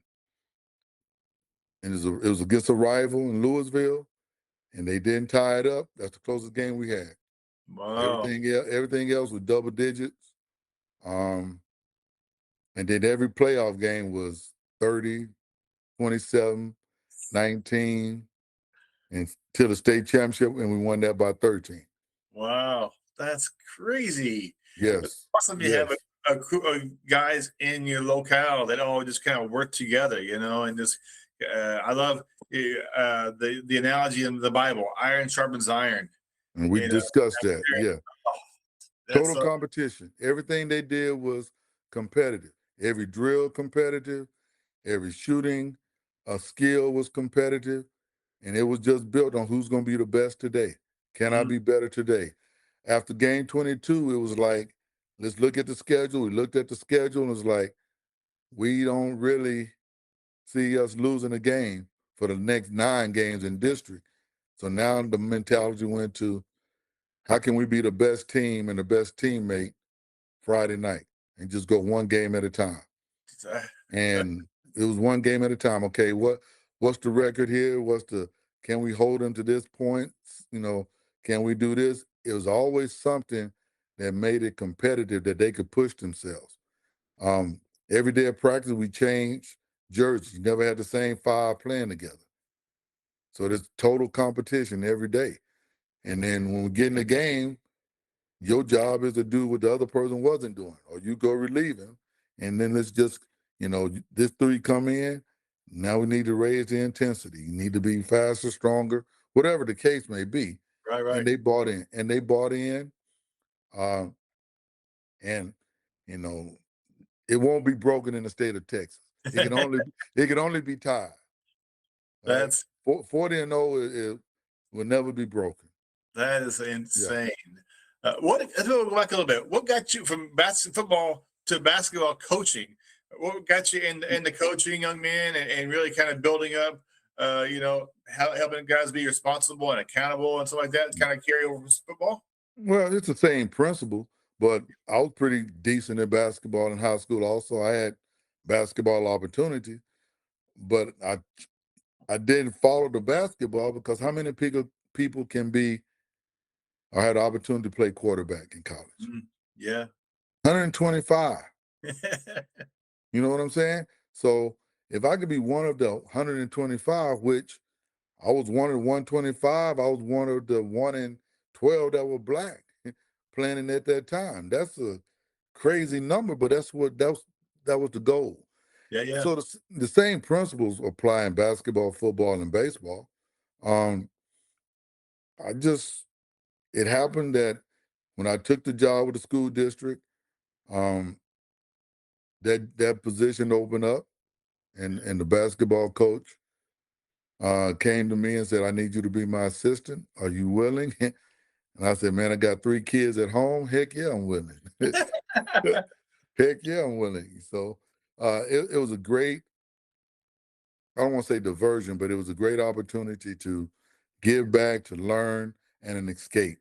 it was against a rival in Louisville, and they didn't tie it up. That's the closest game we had. Wow. Everything else was double digits. And then every playoff game was 30, 27, 19, until the state championship, and we won that by 13. Wow. That's crazy. Yes. It's awesome you have a crew of guys in your locale that all just kind of work together, and just I love the analogy in the Bible, iron sharpens iron. And we discussed that. Yeah. That's Total competition. Everything they did was competitive. Every drill competitive, every shooting skill was competitive, and it was just built on who's going to be the best today. Can I be better today? After game 22, it was like, let's look at the schedule. We looked at the schedule and it was like, we don't really see us losing a game for the next 9 games in district. So now the mentality went to, how can we be the best team and the best teammate Friday night and just go one game at a time? And it was one game at a time. Okay, what's the record here? Can we hold them to this point? Can we do this? It was always something that made it competitive, that they could push themselves. Every day of practice, we changed jerseys. You never had the same 5 playing together. So there's total competition every day. And then when we get in the game, your job is to do what the other person wasn't doing, or you go relieve him. And then let's just, this 3 come in. Now we need to raise the intensity. You need to be faster, stronger, whatever the case may be. right. And they bought in. And it won't be broken in the state of Texas. It can only be tied. That's 40-0 will never be broken. That is insane. Yeah. Let's go back a little bit. What got you from football to basketball coaching? What got you in the coaching, young man, and really kind of building up, helping guys be responsible and accountable and stuff like that, kind of carry over from football? Well, it's the same principle, but I was pretty decent at basketball in high school also. I had basketball opportunities, but I didn't follow the basketball because how many people can be or had the opportunity to play quarterback in college? Yeah. 125. You know what I'm saying? So if I could be one of the 125, which I was one of the 125, I was one of the 1 in 12 that were black playing at that time. That's a crazy number, but that was the goal. Yeah, yeah. So the same principles apply in basketball, football, and baseball. Um, it happened that when I took the job with the school district, um, that position opened up, and the basketball coach came to me and said, "I need you to be my assistant. Are you willing?" And I said, "Man, I got 3 kids at home. Heck yeah, I'm willing. Heck yeah, I'm willing." So it was a great, I don't want to say diversion, but it was a great opportunity to give back, to learn, and an escape.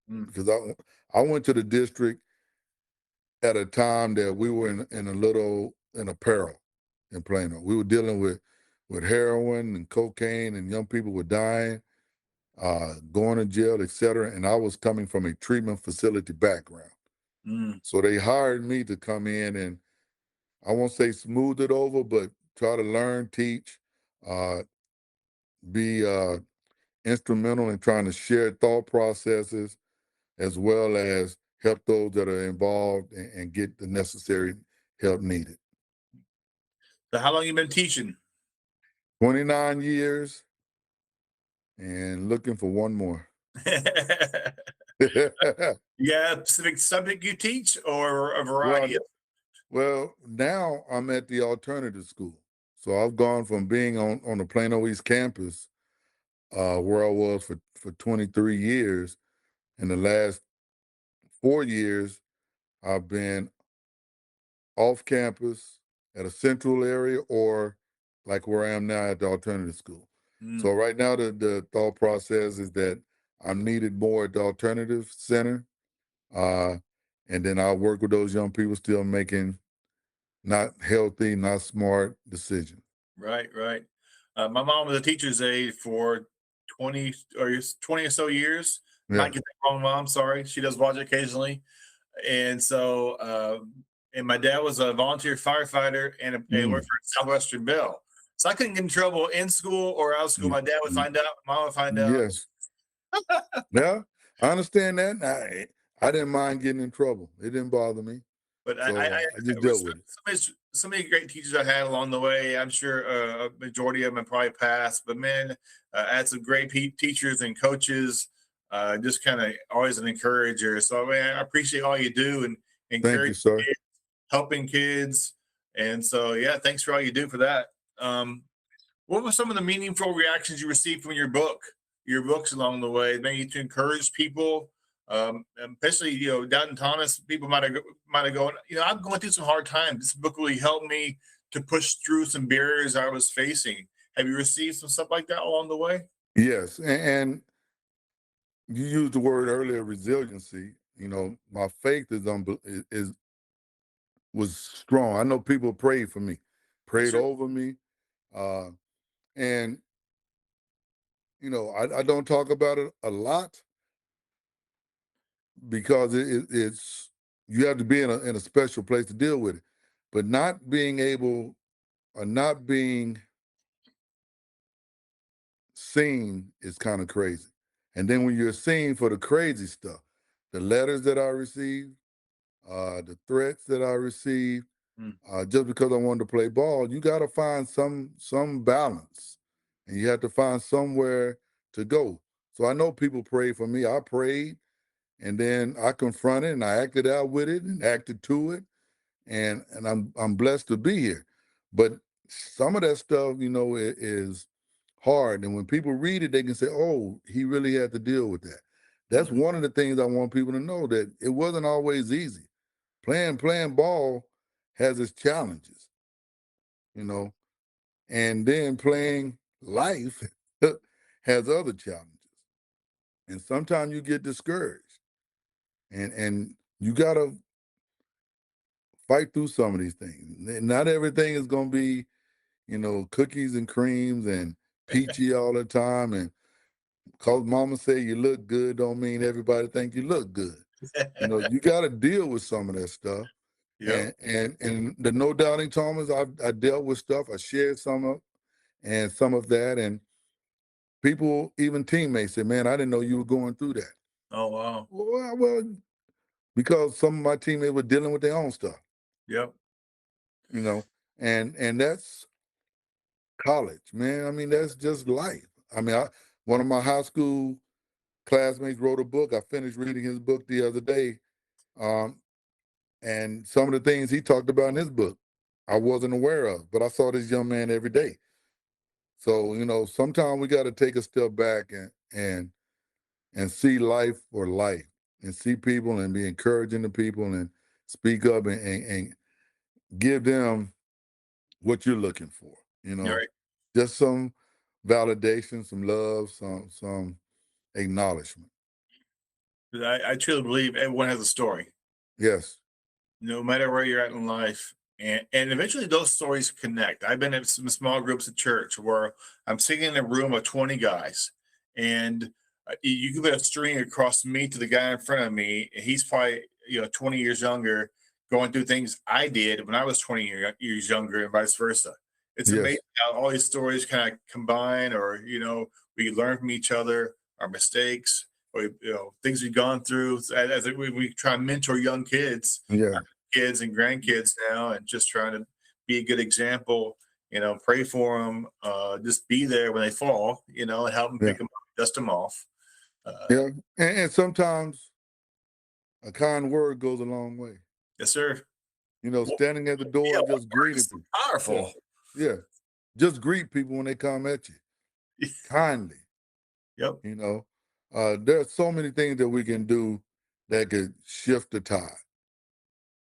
Because I went to the district at a time that we were in a peril in Plano. We were dealing with heroin and cocaine, and young people were dying, going to jail, et cetera. And I was coming from a treatment facility background. So they hired me to come in and, I won't say smooth it over, but try to learn, teach, be instrumental in trying to share thought processes, as well as help those that are involved and get the necessary help needed. So how long you been teaching? 29 years and looking for one more. You got a specific subject you teach or a variety of? Well, now I'm at the alternative school. So I've gone from being on the Plano East campus, where I was for 23 years. In the last 4 years, I've been off campus at a central area, or like where I am now at the alternative school. So right now the thought process is that I'm needed more at the alternative center. And then I'll work with those young people still making not healthy, not smart decisions. Right, right. My mom was a teacher's aide for 20 or so years. Yeah. Might get that wrong, Mom. Sorry. She does watch occasionally. And so, and my dad was a volunteer firefighter and worked for Southwestern Bell. So I couldn't get in trouble in school or out of school. My dad would find out, Mom would find out. Yes. Yeah, I understand that. I didn't mind getting in trouble. It didn't bother me. But So I I just dealt with it. so many great teachers I had along the way. I'm sure a majority of them have probably passed, but man, I had some great teachers and coaches. Just kind of always an encourager. So man, I appreciate all you do and Thank you, encouraging sir. kids, helping kids. And so yeah, thanks for all you do for that. What were some of the meaningful reactions you received from your books along the way, maybe to encourage people? Especially Downton Thomas, people might have gone, I'm going through some hard times. This book really helped me to push through some barriers I was facing. Have you received some stuff like that along the way? Yes, and you used the word earlier, resiliency. My faith was strong. I know people prayed for me, prayed Sure. over me, and I don't talk about it a lot because it's you have to be in a special place to deal with it. But not being able or not being seen is kind of crazy. And then when you're seen for the crazy stuff, the letters that I received, the threats that I received, just because I wanted to play ball, you got to find some balance, and you have to find somewhere to go. So I know people prayed for me. I prayed, and then I confronted and I acted out with it and acted to it, and I'm blessed to be here. But some of that stuff, is hard, and when people read it, they can say, "Oh, he really had to deal with that." That's one of the things I want people to know, that it wasn't always easy. Playing ball has its challenges, and then playing life has other challenges. And sometimes you get discouraged, and you gotta fight through some of these things. Not everything is gonna be, cookies and creams and peachy all the time. And cause mama say you look good don't mean everybody think you look good. You got to deal with some of that stuff. Yep. And the no doubting Thomas, I dealt with stuff. I shared some of that, and people, even teammates, said, "Man, I didn't know you were going through that." Oh wow. Well, because some of my teammates were dealing with their own stuff, Yep. you know, and that's college, man. I mean, that's just life. I mean, one of my high school classmates wrote a book. I finished reading his book the other day. And some of the things he talked about in his book, I wasn't aware of, but I saw this young man every day. So, sometimes we got to take a step back and see life for life and see people and be encouraging to people and speak up and give them what you're looking for, You're right. just some validation, some love, some acknowledgement. I truly believe everyone has a story, Yes. no matter where you're at in life. And eventually those stories connect. I've been in some small groups at church where I'm sitting in a room of 20 guys, and you can put a string across me to the guy in front of me. He's probably 20 years younger, going through things I did when I was 20 years younger, and vice versa. It's Yes. amazing how all these stories kind of combine, or we learn from each other, our mistakes, or things we've gone through. As we try and mentor young kids, Yeah. kids and grandkids now, and just trying to be a good example, pray for them, just be there when they fall, and help them Yeah. pick them up, dust them off. Yeah. And sometimes a kind word goes a long way. Yes, sir. Standing at the door and just greeting people. Powerful. Yeah. Just greet people when they come at you kindly. Yep. There are so many things that we can do that could shift the tide.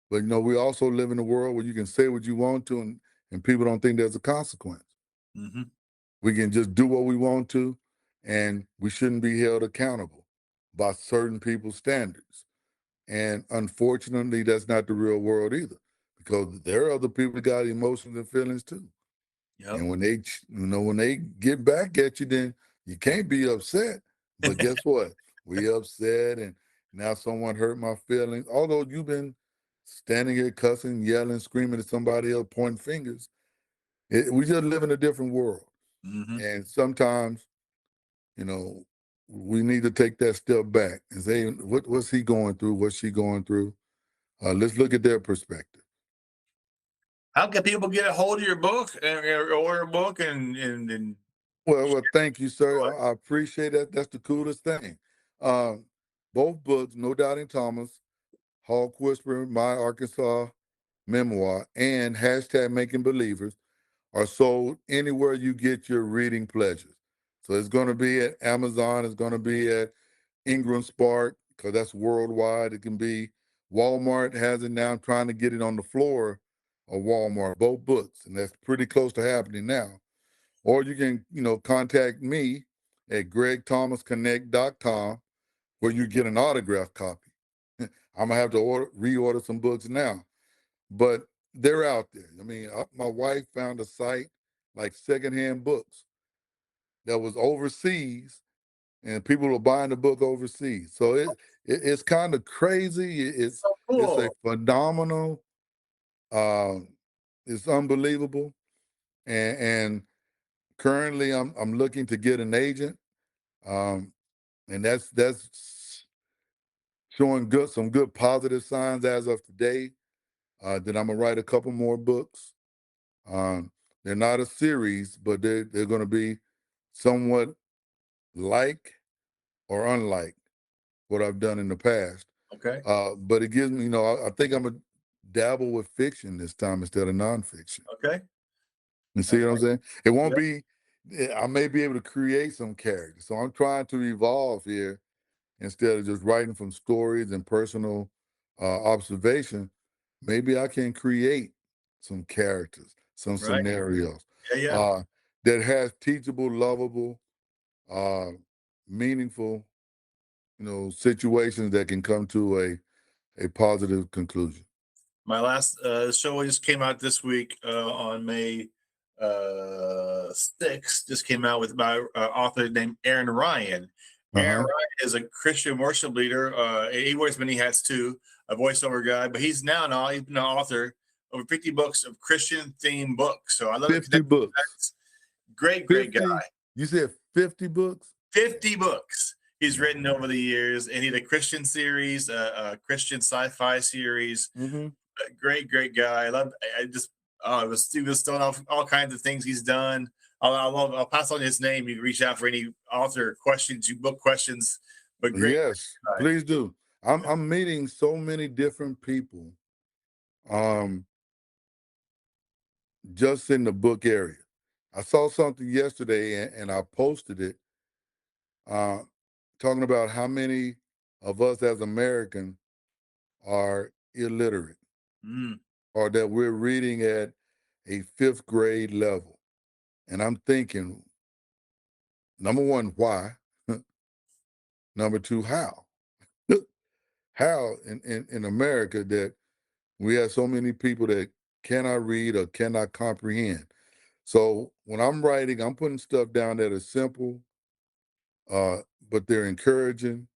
But, we also live in a world where you can say what you want to and people don't think there's a consequence. Mm-hmm. We can just do what we want to, and we shouldn't be held accountable by certain people's standards. And unfortunately, that's not the real world either, because there are other people that got emotions and feelings too. Yep. And when they get back at you, then you can't be upset. But guess what? We upset, and now someone hurt my feelings. Although you've been standing here cussing, yelling, screaming at somebody else, pointing fingers, we just live in a different world. Mm-hmm. And sometimes, we need to take that step back and say, what's he going through? What's she going through? Let's look at their perspective. How can people get a hold of your book and order a book and Well, thank you, sir. I appreciate that. That's the coolest thing. Both books, No Doubting Thomas, Hawk Whisperer, My Arkansas Memoir, and hashtag Making Believers are sold anywhere you get your reading pleasures. So it's going to be at Amazon. It's going to be at Ingram Spark, because that's worldwide. It can be Walmart has it now. I'm trying to get it on the floor of Walmart, both books, and that's pretty close to happening now. Or you can, contact me at gregthomasconnect.com, where you get an autographed copy. I'm going to have to reorder some books now. But they're out there. I mean, my wife found a site like Secondhand Books that was overseas, and people were buying the book overseas. So it's kind of crazy. It's so it's a cool. phenomenal. It's unbelievable, and currently I'm looking to get an agent, and that's showing some good positive signs as of today. That I'm gonna write a couple more books. They're not a series, but they're going to be somewhat like or unlike what I've done in the past. Okay. But it gives me, I think I'm gonna dabble with fiction this time instead of nonfiction. Okay. You see what I'm saying? It won't Yep. be. I may be able to create some characters, so I'm trying to evolve here instead of just writing from stories and personal observation. Maybe I can create some characters, some Right. scenarios Yeah. that has teachable, lovable, meaningful, situations that can come to a positive conclusion. My last show just came out this week on May 6th. Just came out with my author named Aaron Ryan. Aaron Ryan is a Christian worship leader. He wears many hats too, a voiceover guy, but he's now an author over 50 books of Christian themed books. So I love 50 books. Great 50, guy. you said 50 books? 50 books. he's written over the years, and he had a Christian series, a Christian sci-fi series. Mm-hmm. Great guy. I love. I just he was throwing off all kinds of things he's done. I'll pass on his name. You can reach out for any author questions, you book questions. But great Yes, guy. please do. I'm meeting so many different people, just in the book area. I saw something yesterday and I posted it, uh, talking about how many of us as Americans are illiterate Mm. or that we're reading at a fifth grade level. And I'm thinking, number one, why? Number two, how? How in America that we have so many people that cannot read or cannot comprehend. So when I'm writing, I'm putting stuff down that is simple, but they're encouraging,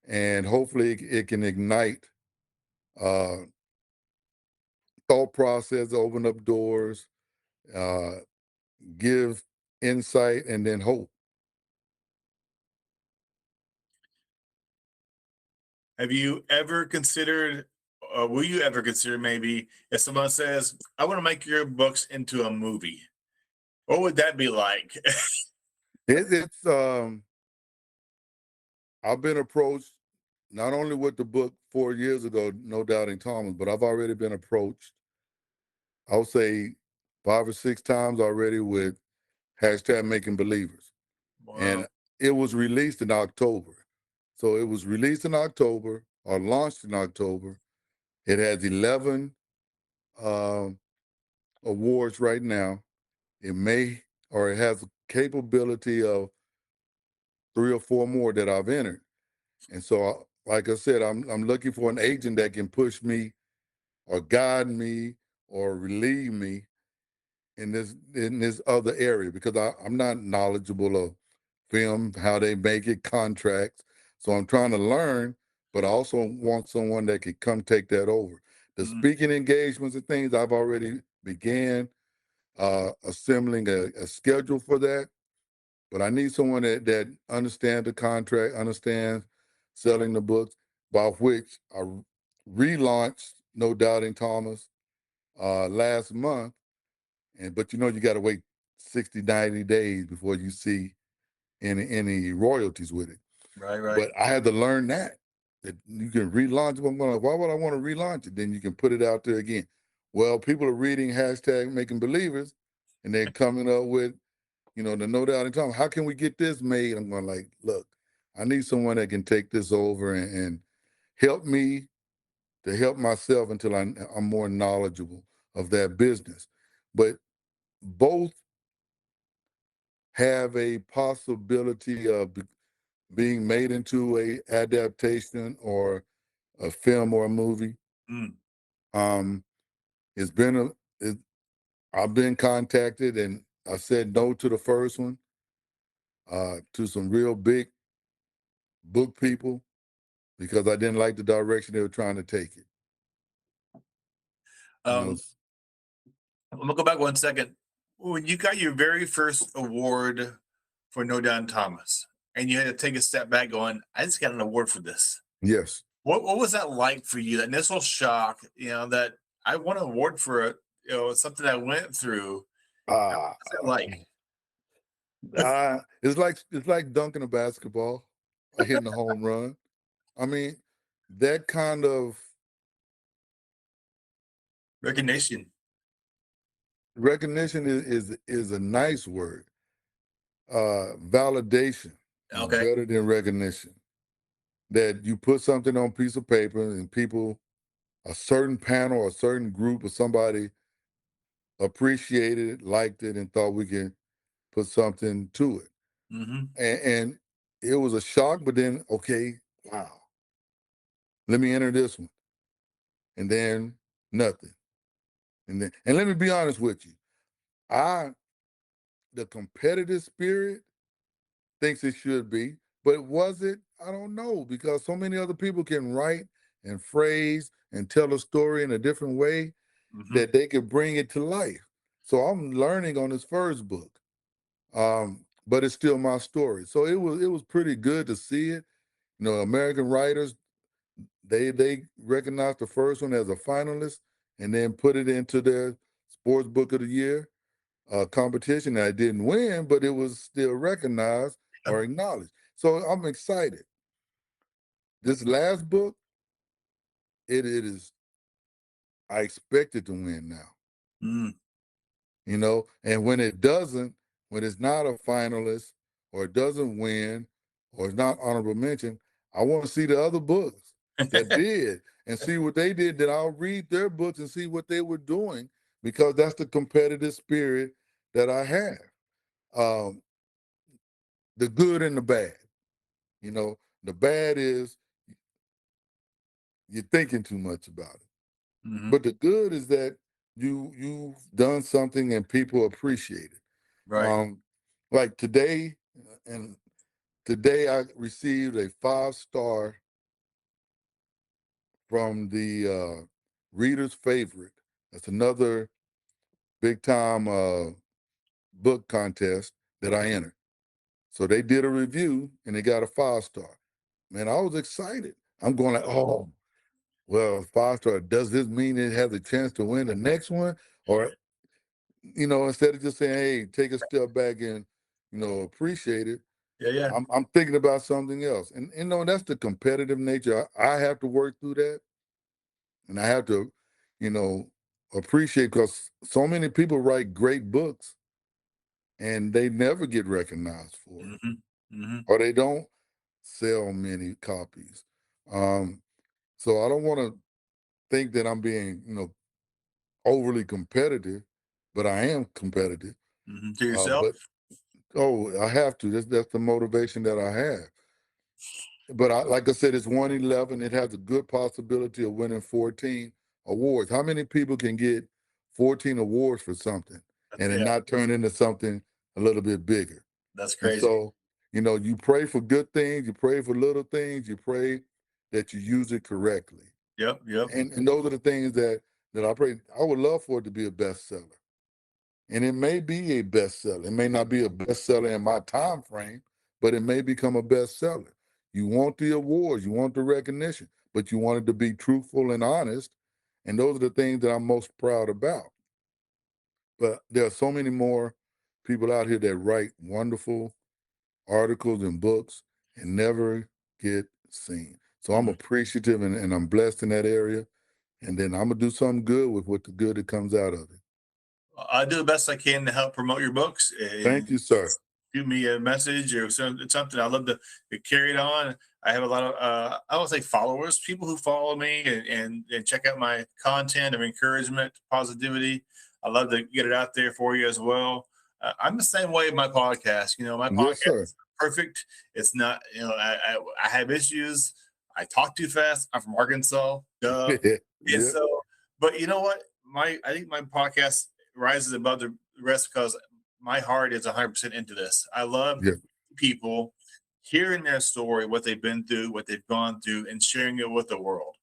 and hopefully it can ignite uh, thought process, open up doors, uh, give insight, and then hope. Have you ever considered, will you ever consider maybe if someone says, I want to make your books into a movie? What would that be like? It's I've been approached not only with the book 4 years ago, No Doubting Thomas, but I've already been approached, I'll say 5 or 6 times already with hashtag Making Believers. Wow. And it was released in October. So it was released in October or launched in October. It has 11 awards right now. It may, or it has a capability of 3 or 4 more that I've entered. And so, like I said, I'm looking for an agent that can push me or guide me or relieve me in this other area, because I'm not knowledgeable of film, how they make it, contracts. So I'm trying to learn, but I also want someone that could come take that over. The speaking engagements and things, I've already began assembling a schedule for that. But I need someone that understands the contract, understands selling the books, by which I relaunched No Doubting Thomas last month. But you got to wait 60, 90 days before you see any royalties with it. Right. But I had to learn that you can relaunch it. I'm going, why would I want to relaunch it? Then you can put it out there again. Well, people are reading hashtag Making Believers, and they're coming up with, the No Doubting Thomas. How can we get this made? I'm going like, look, I need someone that can take this over and help me to help myself until I'm more knowledgeable of that business. But both have a possibility of being made into a adaptation or a film or a movie. Mm. It's been I've been contacted, and I said no to the first one, to some real big book people, because I didn't like the direction they were trying to take it. I'm gonna go back 1 second. When you got your very first award for No Down Thomas, and you had to take a step back, going, "I just got an award for this." Yes. What was that like for you? That initial shock, that I won an award for it, something I went through. What's that like? It's like dunking a basketball or hitting a home run. I mean, that kind of Recognition. recognition is a nice word. Validation is Okay. better than recognition. That you put something on a piece of paper and people, a certain panel or a certain group or somebody appreciated it, liked it, and thought we can put something to it. Mm-hmm. And it was a shock, but then, okay, wow, let me enter this one. And then nothing. And let me be honest with you. The competitive spirit thinks it should be, but was it? I don't know, because so many other people can write and phrase and tell a story in a different way Mm-hmm. that they could bring it to life. So I'm learning on this first book. But but it's still my story. So it was pretty good to see it. You know, American writers, they recognized the first one as a finalist and then put it into their sports book of the year competition. I didn't win, but it was still recognized or acknowledged. So I'm excited. This last book, it is, I expect it to win now. Mm. You know, and when it doesn't, when it's not a finalist or it doesn't win or it's not honorable mention, I want to see the other books that did and see what they did. Then I'll read their books and see what they were doing, because that's the competitive spirit that I have. The good and the bad. You know, the bad is you're thinking too much about it. Mm-hmm. But the good is that you've done something and people appreciate it. Right. Like today, and today I received a 5-star from the Reader's Favorite. That's another big time book contest that I entered. So they did a review and they got a 5-star. Man, I was excited. I'm going like, oh, well, 5-star, does this mean it has a chance to win the next one? Or, you know, instead of just saying, hey, take a step back and, you know, appreciate it, Yeah. I'm thinking about something else. And, you know, that's the competitive nature. I have to work through that. And I have to, you know, appreciate, because so many people write great books and they never get recognized for it. Mm-hmm. Mm-hmm. Or they don't sell many copies. So I don't want to think that I'm being, you know, overly competitive, but I am competitive. Mm-hmm. To yourself? But I have to. That's the motivation that I have. But like I said, it's 111. It has a good possibility of winning 14 awards. How many people can get 14 awards for something and it Yeah, not turn into something a little bit bigger? that's And crazy. so, you know, you pray for good things, you pray for little things, you pray that you use it correctly. Yep. And those are the things that I pray. I would love for it to be a bestseller. And it may be a bestseller. It may not be a bestseller in my time frame, but it may become a bestseller. You want the awards, you want the recognition, but you want it to be truthful and honest. And those are the things that I'm most proud about. But there are so many more people out here that write wonderful articles and books and never get seen. So I'm Mm-hmm. appreciative and I'm blessed in that area. And then I'm gonna do something good with what the good that comes out of it. I do the best I can to help promote your books. Thank you, sir. Shoot me a message or something. I love to carry it on. I have a lot of I don't say followers, people who follow me and check out my content of encouragement, positivity. I love to get it out there for you as well. I'm the same way with my podcast. You know, my Yes, podcast sir. is perfect. It's not. You know, I have issues. I talk too fast. I'm from Arkansas. Duh. And Yeah. so, but you know what? I think my podcast rises above the rest because my heart is 100% into this. I love Yeah. people hearing their story, what they've been through, what they've gone through, and sharing it with the world.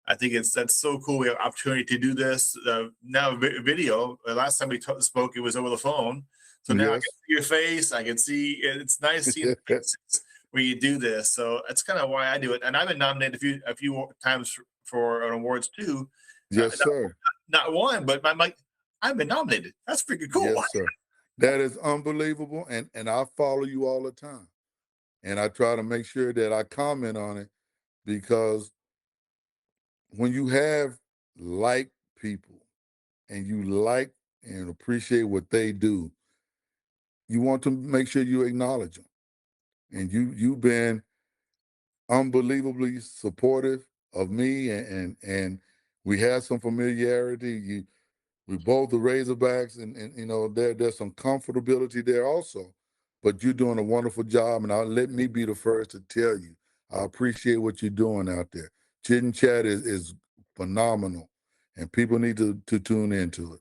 I think that's so cool. We have opportunity to do this now. Video. The last time we spoke, it was over the phone. So now I can Yes. see your face. I can see it's nice seeing the faces when you do this. So that's kind of why I do it. And I've been nominated a few times for an awards too. Yes, Not, sir. not one, but I'm like, I've been nominated. That's freaking cool. Yes, sir. That is unbelievable. And I follow you all the time. And I try to make sure that I comment on it, because when you have like people and you like and appreciate what they do, you want to make sure you acknowledge them. And you've been unbelievably supportive of me, and we had some familiarity. We both the Razorbacks, and you know there's some comfortability there also. But you're doing a wonderful job, and let me be the first to tell you, I appreciate what you're doing out there. Chit Chat is phenomenal, and people need to tune into it.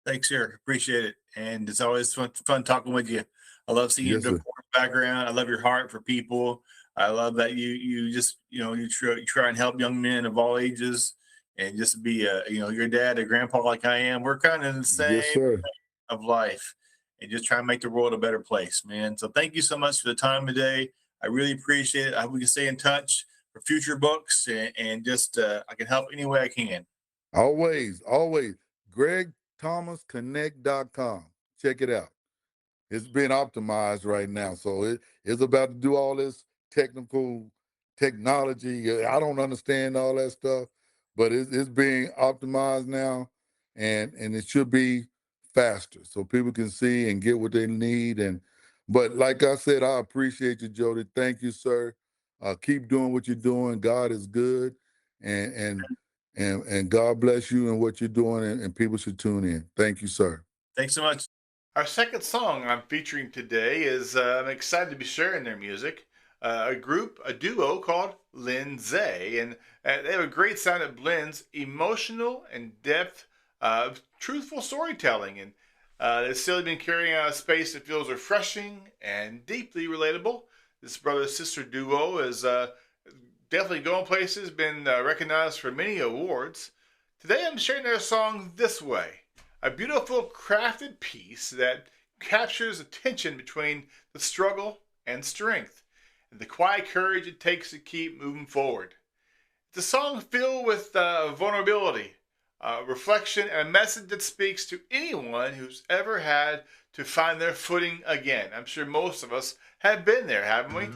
Thanks, sir. Appreciate it. And it's always fun talking with you. I love seeing your Yes, sir. background. I love your heart for people. I love that you just you try and help young men of all ages, and just be your dad, a grandpa like I am. We're kind of in the Yes, same sir. of life. and just try to make the world a better place, man. So thank you so much for the time today. I really appreciate it. I hope we can stay in touch for future books, and just I can help any way I can. Always, always. GregThomasConnect.com. Check it out. It's being optimized right now. So it's about to do all this technology. I don't understand all that stuff, but it's being optimized now, and it should be faster so people can see and get what they need. But like I said, I appreciate you, Jody. Thank you, sir. Keep doing what you're doing. God is good, and God bless you and what you're doing, and people should tune in. Thank you, sir. Thanks so much. Our second song I'm featuring today is I'm excited to be sharing their music. A duo called Lyn Sey, and they have a great sound that blends emotional and depth, truthful storytelling, and they've still been carrying out a space that feels refreshing and deeply relatable. This brother-sister duo is definitely going places, been recognized for many awards. Today I'm sharing their song This Way, a beautiful crafted piece that captures the tension between the struggle and strength, and the quiet courage it takes to keep moving forward. It's a song filled with vulnerability, reflection, and a message that speaks to anyone who's ever had to find their footing again. I'm sure most of us have been there, haven't we?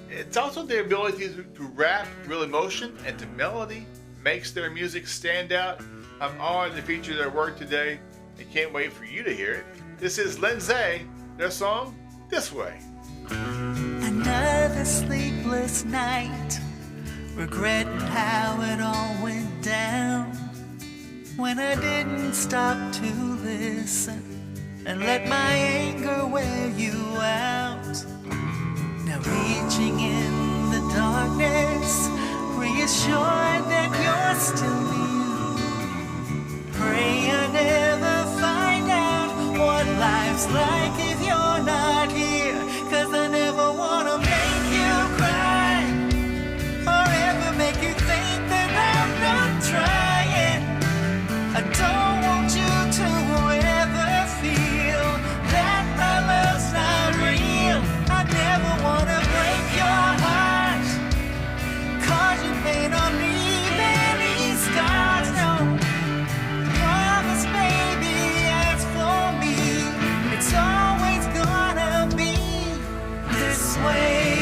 It's also the ability to rap real emotion and to melody makes their music stand out. I'm honored to feature their work today and can't wait for you to hear it. This is Lyn Sey, their song, This Way. Another sleepless night, regretting how it all went down, when I didn't stop to listen and let my anger wear you out. Now reaching in the darkness, reassured that you're still near. Pray I never find out what life's like if you're not here, 'cause I never wanna make you cry or ever make you think that I'm not trying. I don't want you to ever feel that my love's not real. I never wanna break your heart, 'cause you may not leave any scars, no. Promise, baby, as for me, it's always gonna be this way.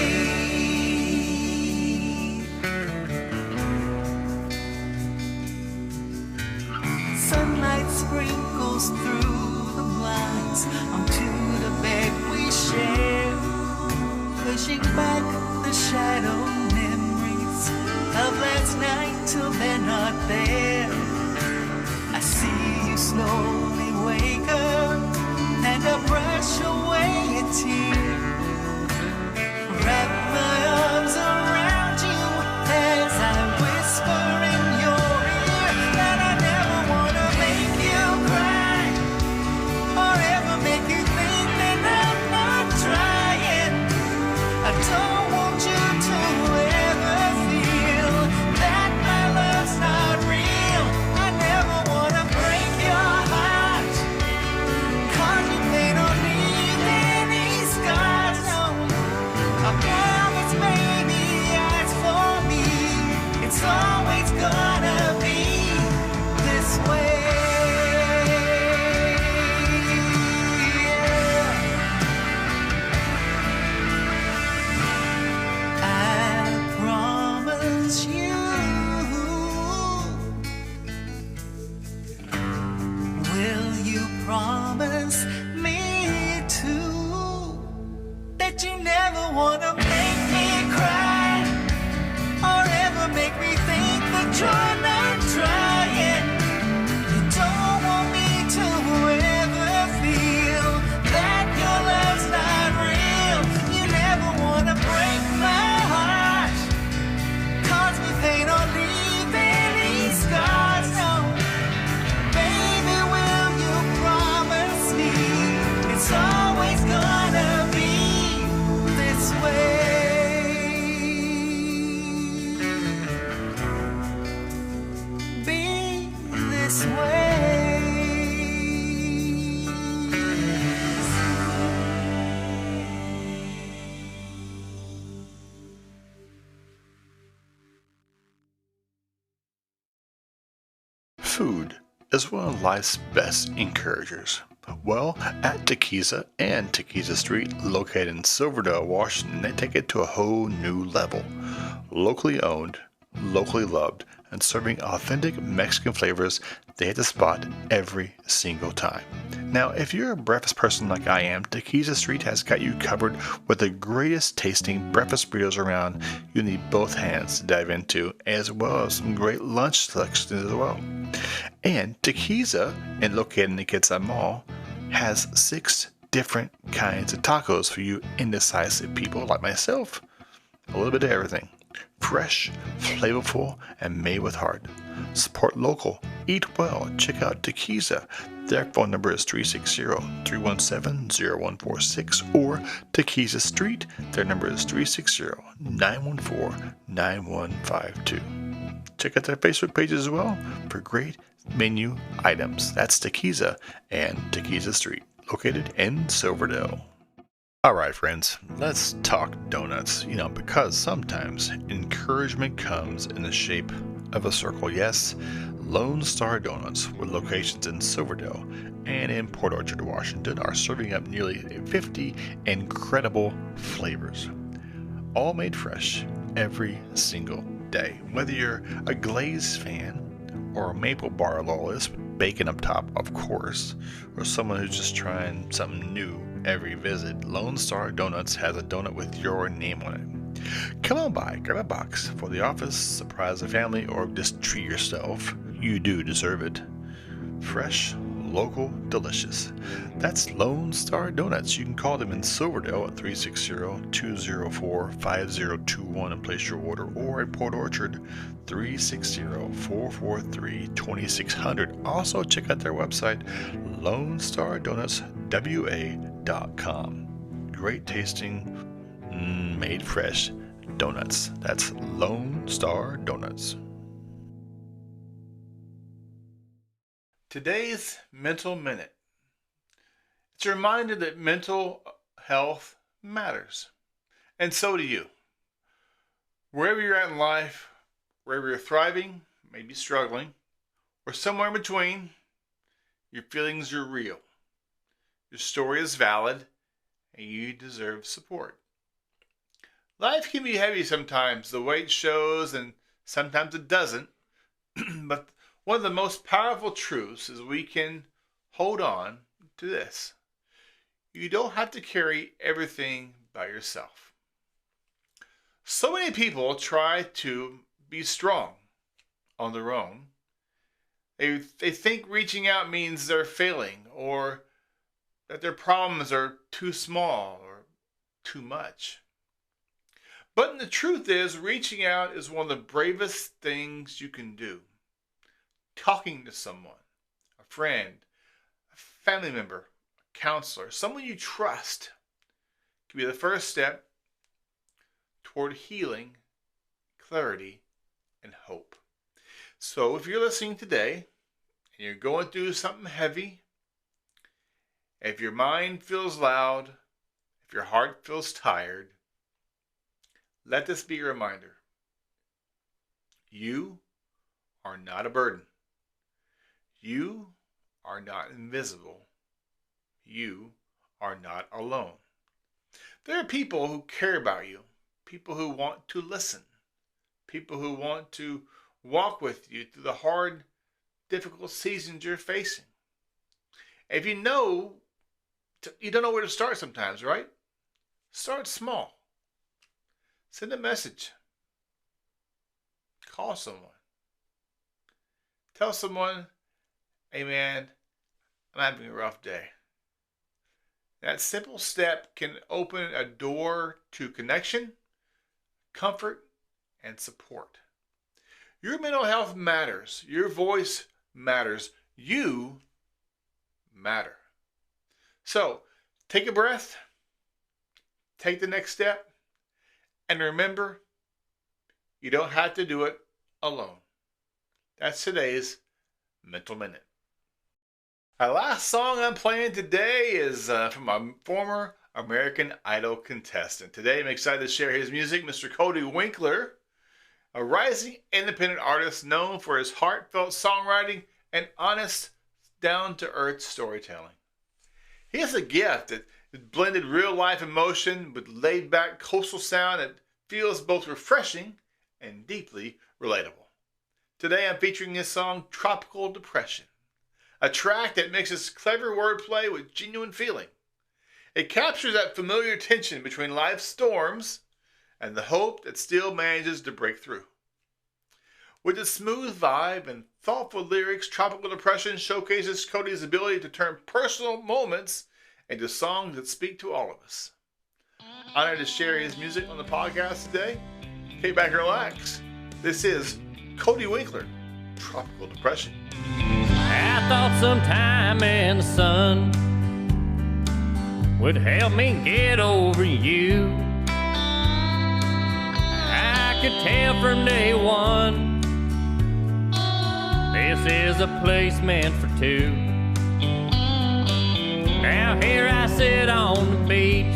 Sunlight sprinkles through the blinds onto the bed we share, pushing back the shadow memories of last night till they're not there. I see you slowly wake up and I brush away a tear. Wrap my arms around you as I whisper in your ear that I never wanna make you cry or ever make you think that I'm not trying. I don't want you to ever feel that my love's not real. I never wanna break your heart, 'cause you may not leave any scars, no. I promise, baby, as for me, it's always gonna be this way. I promise you, will you promise me too, that you never wanna make me cry or ever make me think that you're not trying. You don't want me to ever feel that your love's not real. You never wanna break my heart, 'cause we may not leave any scars, no. Baby, will you promise me it's always gonna be this way? is one of life's best encouragers. Well, at Tequiza and Tequiza Street, located in Silverdale, Washington, they take it to a whole new level. Locally owned, locally loved, and serving authentic Mexican flavors, they hit the spot every single time. Now, if you're a breakfast person like I am, Tequiza Street has got you covered with the greatest tasting breakfast burritos around. You need both hands to dive into, as well as some great lunch selections as well. And Tequiza, and located in the Kitsap Mall, has 6 different kinds of tacos for you indecisive people like myself. A little bit of everything. Fresh, flavorful, and made with heart. Support local. Eat well. Check out Tequiza. Their phone number is 360-317-0146, or Tequiza Street. Their number is 360-914-9152. Check out their Facebook page as well for great menu items. That's Tequiza and Tequiza Street, located in Silverdale. Alright friends, let's talk donuts, because sometimes encouragement comes in the shape of a circle. Yes, Lone Star Donuts, with locations in Silverdale and in Port Orchard, Washington, are serving up nearly 50 incredible flavors, all made fresh every single day. Whether you're a glazed fan or a maple bar loyalist with bacon up top, of course, or someone who's just trying something new every visit, Lone Star Donuts has a donut with your name on it. Come on by, grab a box for the office, surprise the family, or just treat yourself. You do deserve it. Fresh, local, delicious. That's Lone Star Donuts. You can call them in Silverdale at 360-204-5021 and place your order, or in Port Orchard 360-443-2600. Also check out their website, LoneStarDonutsWA.com. Great tasting, made fresh donuts. That's Lone Star Donuts. Today's Mental Minute. It's a reminder that mental health matters. And so do you. Wherever you're at in life, wherever you're thriving, maybe struggling, or somewhere in between, your feelings are real. Your story is valid, and you deserve support. Life can be heavy sometimes. The weight shows, and sometimes it doesn't. But one of the most powerful truths is we can hold on to this. You don't have to carry everything by yourself. So many people try to be strong on their own. They think reaching out means they're failing, or that their problems are too small or too much. But the truth is, reaching out is one of the bravest things you can do. Talking to someone, a friend, a family member, a counselor, someone you trust, can be the first step toward healing, clarity, and hope. So if you're listening today and you're going through something heavy, if your mind feels loud, if your heart feels tired, let this be a reminder. You are not a burden. You are not invisible. You are not alone. There are people who care about you, people who want to listen, people who want to walk with you through the hard, difficult seasons you're facing. If you don't know where to start sometimes, right? Start small. Send a message. Call someone. Tell someone, hey man, I'm having a rough day. That simple step can open a door to connection, comfort, and support. Your mental health matters. Your voice matters. You matter. So, take a breath, take the next step, and remember, you don't have to do it alone. That's today's Mental Minute. Our last song I'm playing today is from a former American Idol contestant. Today I'm excited to share his music, Mr. Cody Winkler, a rising independent artist known for his heartfelt songwriting and honest, down-to-earth storytelling. He has a gift that blended real-life emotion with laid-back coastal sound that feels both refreshing and deeply relatable. Today I'm featuring his song Tropical Depression, a track that mixes clever wordplay with genuine feeling. It captures that familiar tension between life's storms and the hope that still manages to break through. With its smooth vibe and thoughtful lyrics, Tropical Depression showcases Cody's ability to turn personal moments into songs that speak to all of us. Honored to share his music on the podcast today. Kick back and relax. This is Cody Winkler, Tropical Depression. I thought some time in the sun would help me get over you. I could tell from day one this is a place meant for two. Now here I sit on the beach,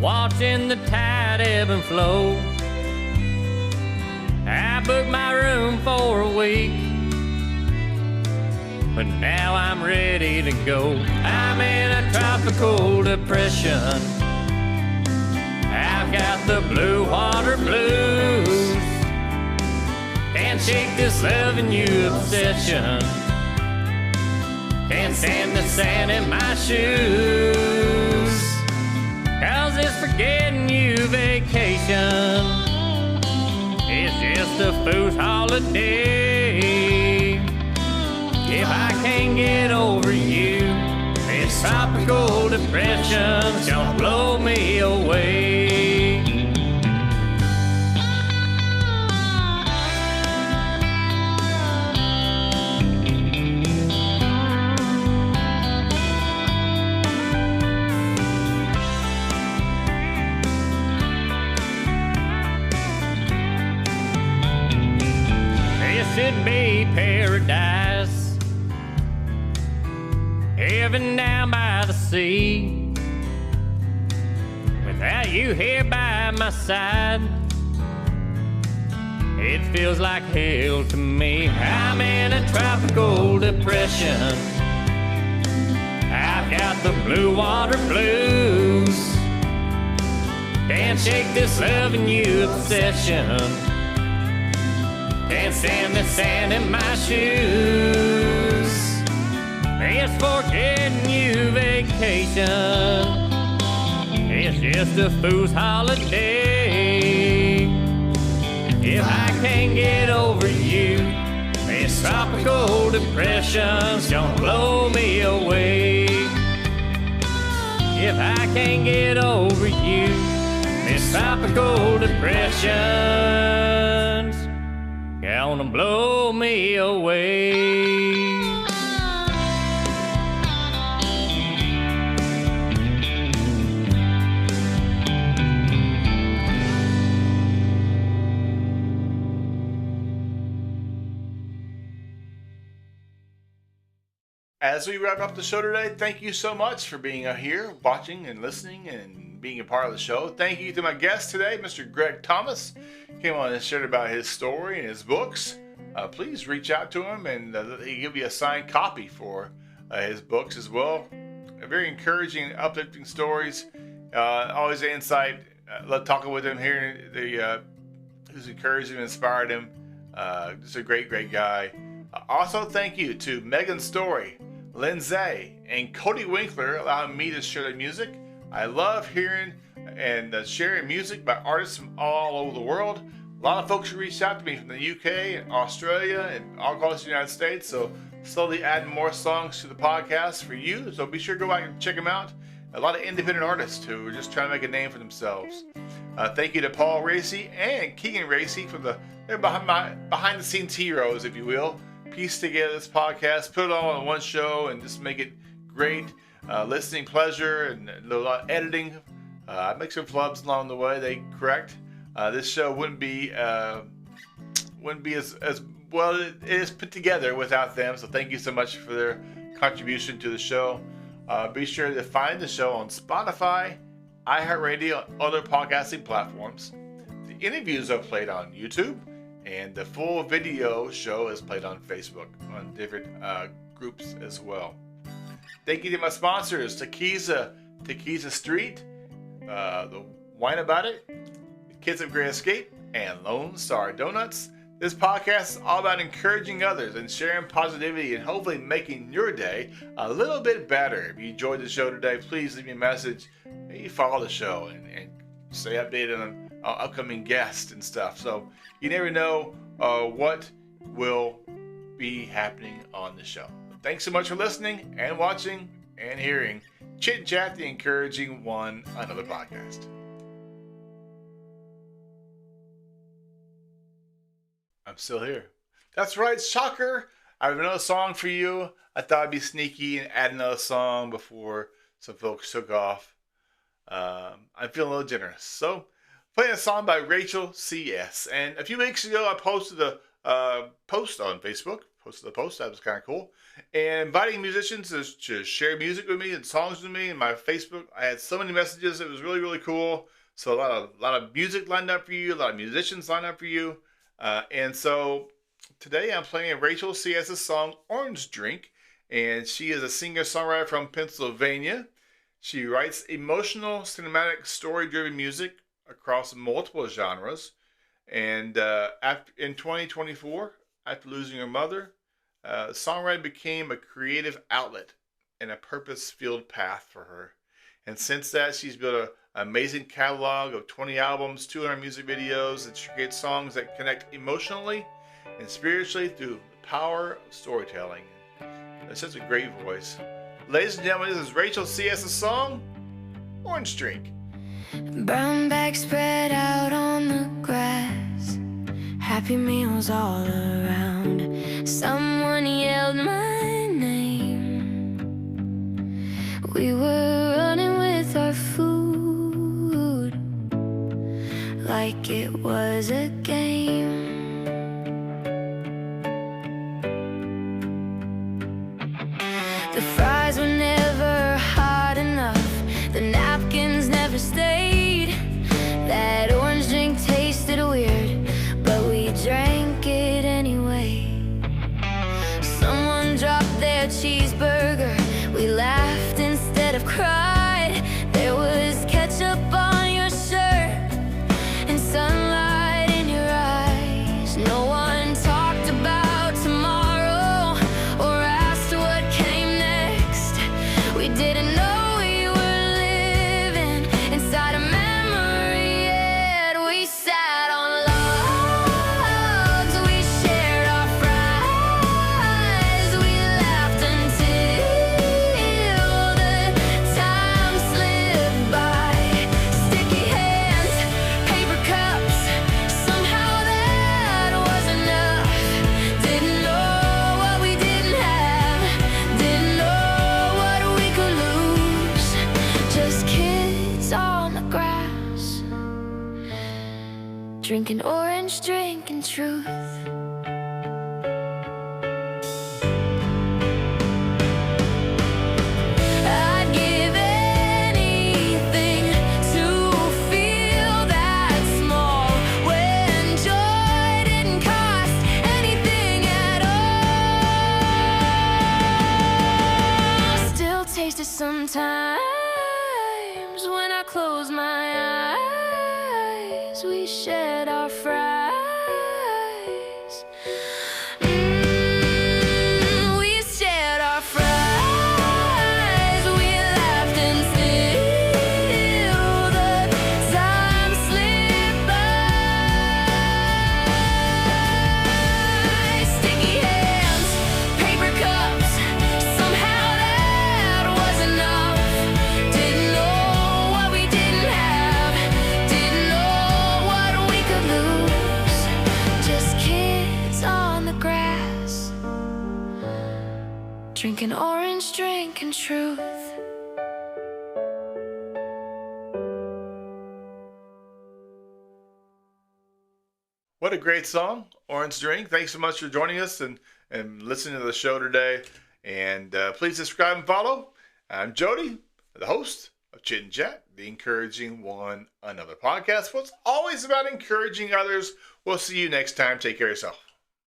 watching the tide ebb and flow. I booked my room for a week, but now I'm ready to go. I'm in a tropical depression. I've got the blue water blues. Can't shake this loving you obsession. Can't stand the sand in my shoes. 'Cause it's forgetting you vacation. It's just a fool's holiday. If I can't get over you, this tropical depression's gonna blow me away. This should be paradise, heaven down by the sea. Without you here by my side, it feels like hell to me. I'm in a tropical depression. I've got the blue water blues. Can't shake this loving you obsession. Can't stand the sand in my shoes. It's forgetting you vacation. It's just a fool's holiday. If I can't get over you, this tropical depression's gonna blow me away. If I can't get over you, this tropical depression's gonna blow me away. As we wrap up the show today, thank you so much for being here, watching and listening and being a part of the show. Thank you to my guest today, Mr. Greg Thomas. Came on and shared about his story and his books. Please reach out to him and he'll give you a signed copy for his books as well. Very encouraging, uplifting stories. Always an insight. Love talking with him, hearing who's encouraged him, inspired him. Just a great, great guy. Also, thank you to Meghanne Storey, Lyn Sey, and Cody Winkler allowing me to share their music. I love hearing and sharing music by artists from all over the world. A lot of folks reached out to me from the UK and Australia and all across the United States, so slowly adding more songs to the podcast for you. So be sure to go back and check them out. A lot of independent artists who are just trying to make a name for themselves. Thank you to Paul Racey and Keegan Racey for they're behind the scenes heroes, if you will. Piece together this podcast, put it all in one show, and just make it great listening pleasure and a lot of editing. I make some flubs along the way. They correct. This show wouldn't be as well it is put together without them. So thank you so much for their contribution to the show. Be sure to find the show on Spotify, iHeartRadio, and other podcasting platforms. The interviews are played on YouTube And the full video show is played on Facebook on different groups as well. Thank you to my sponsors, Tequila Street, the Wine About It, the Kids of Grand Escape, and Lone Star Donuts. This podcast is all about encouraging others and sharing positivity and hopefully making your day a little bit better. If you enjoyed the show today, please leave me a message. Maybe follow the show and stay updated on upcoming guests and stuff. So you never know what will be happening on the show. Thanks so much for listening and watching and hearing Chit Chat, the encouraging one another podcast. I'm still here. That's right, shocker. I have another song for you. I thought I'd be sneaky and add another song before some folks took off. I'm feeling a little generous. So, playing a song by Rachel C.S. And a few weeks ago, I posted a post on Facebook. That was kind of cool. And inviting musicians to share music with me and songs with me. And my Facebook, I had so many messages. It was really, really cool. So a lot of music lined up for you. A lot of musicians lined up for you. And so today I'm playing Rachel C.S.'s song Orange Drink. And she is a singer-songwriter from Pennsylvania. She writes emotional, cinematic, story-driven music across multiple genres. And in 2024, after losing her mother, songwriting became a creative outlet and a purpose-filled path for her. And since that, she's built an amazing catalog of 20 albums, 200 music videos, and she creates songs that connect emotionally and spiritually through the power of storytelling. That's such a great voice. Ladies and gentlemen, this is Rachel C.S.'s song, Orange Drink. Brown bag spread out on the grass, Happy Meals all around. Someone yelled my name. We were running with our food like it was a game. The fries were never hot enough, the napkins never stayed. That orange drink tasted weird, but we drank it anyway. Someone dropped their cheeseburger, we laughed instead of cried. There was ketchup on your shirt and sunlight in your eyes. No one talked about tomorrow or asked what came next. We didn't know we were living inside a memory yet. We sat on logs, we shared our fries, we laughed until the time slipped by. Sticky hands, paper cups, somehow that was enough. Didn't know what we didn't have, didn't know what we could lose. Just kids on the grass, drinking orange drink and truth. I'd give anything to feel that small when joy didn't cost anything at all. Still taste it sometimes when I close my eyes. We shared our fries. We shared our fries. We laughed until the time slipped by. Sticky hands, paper cups, somehow that was enough. Didn't know what we didn't have, didn't know what we could lose. Just kids on the grass, drinking orange drink and truth. What a great song, Orange Drink. Thanks so much for joining us and listening to the show today. And please subscribe and follow. I'm Jody, the host of Chit Chat, the Encouraging One Another podcast. Well, it's always about encouraging others. We'll see you next time. Take care of yourself.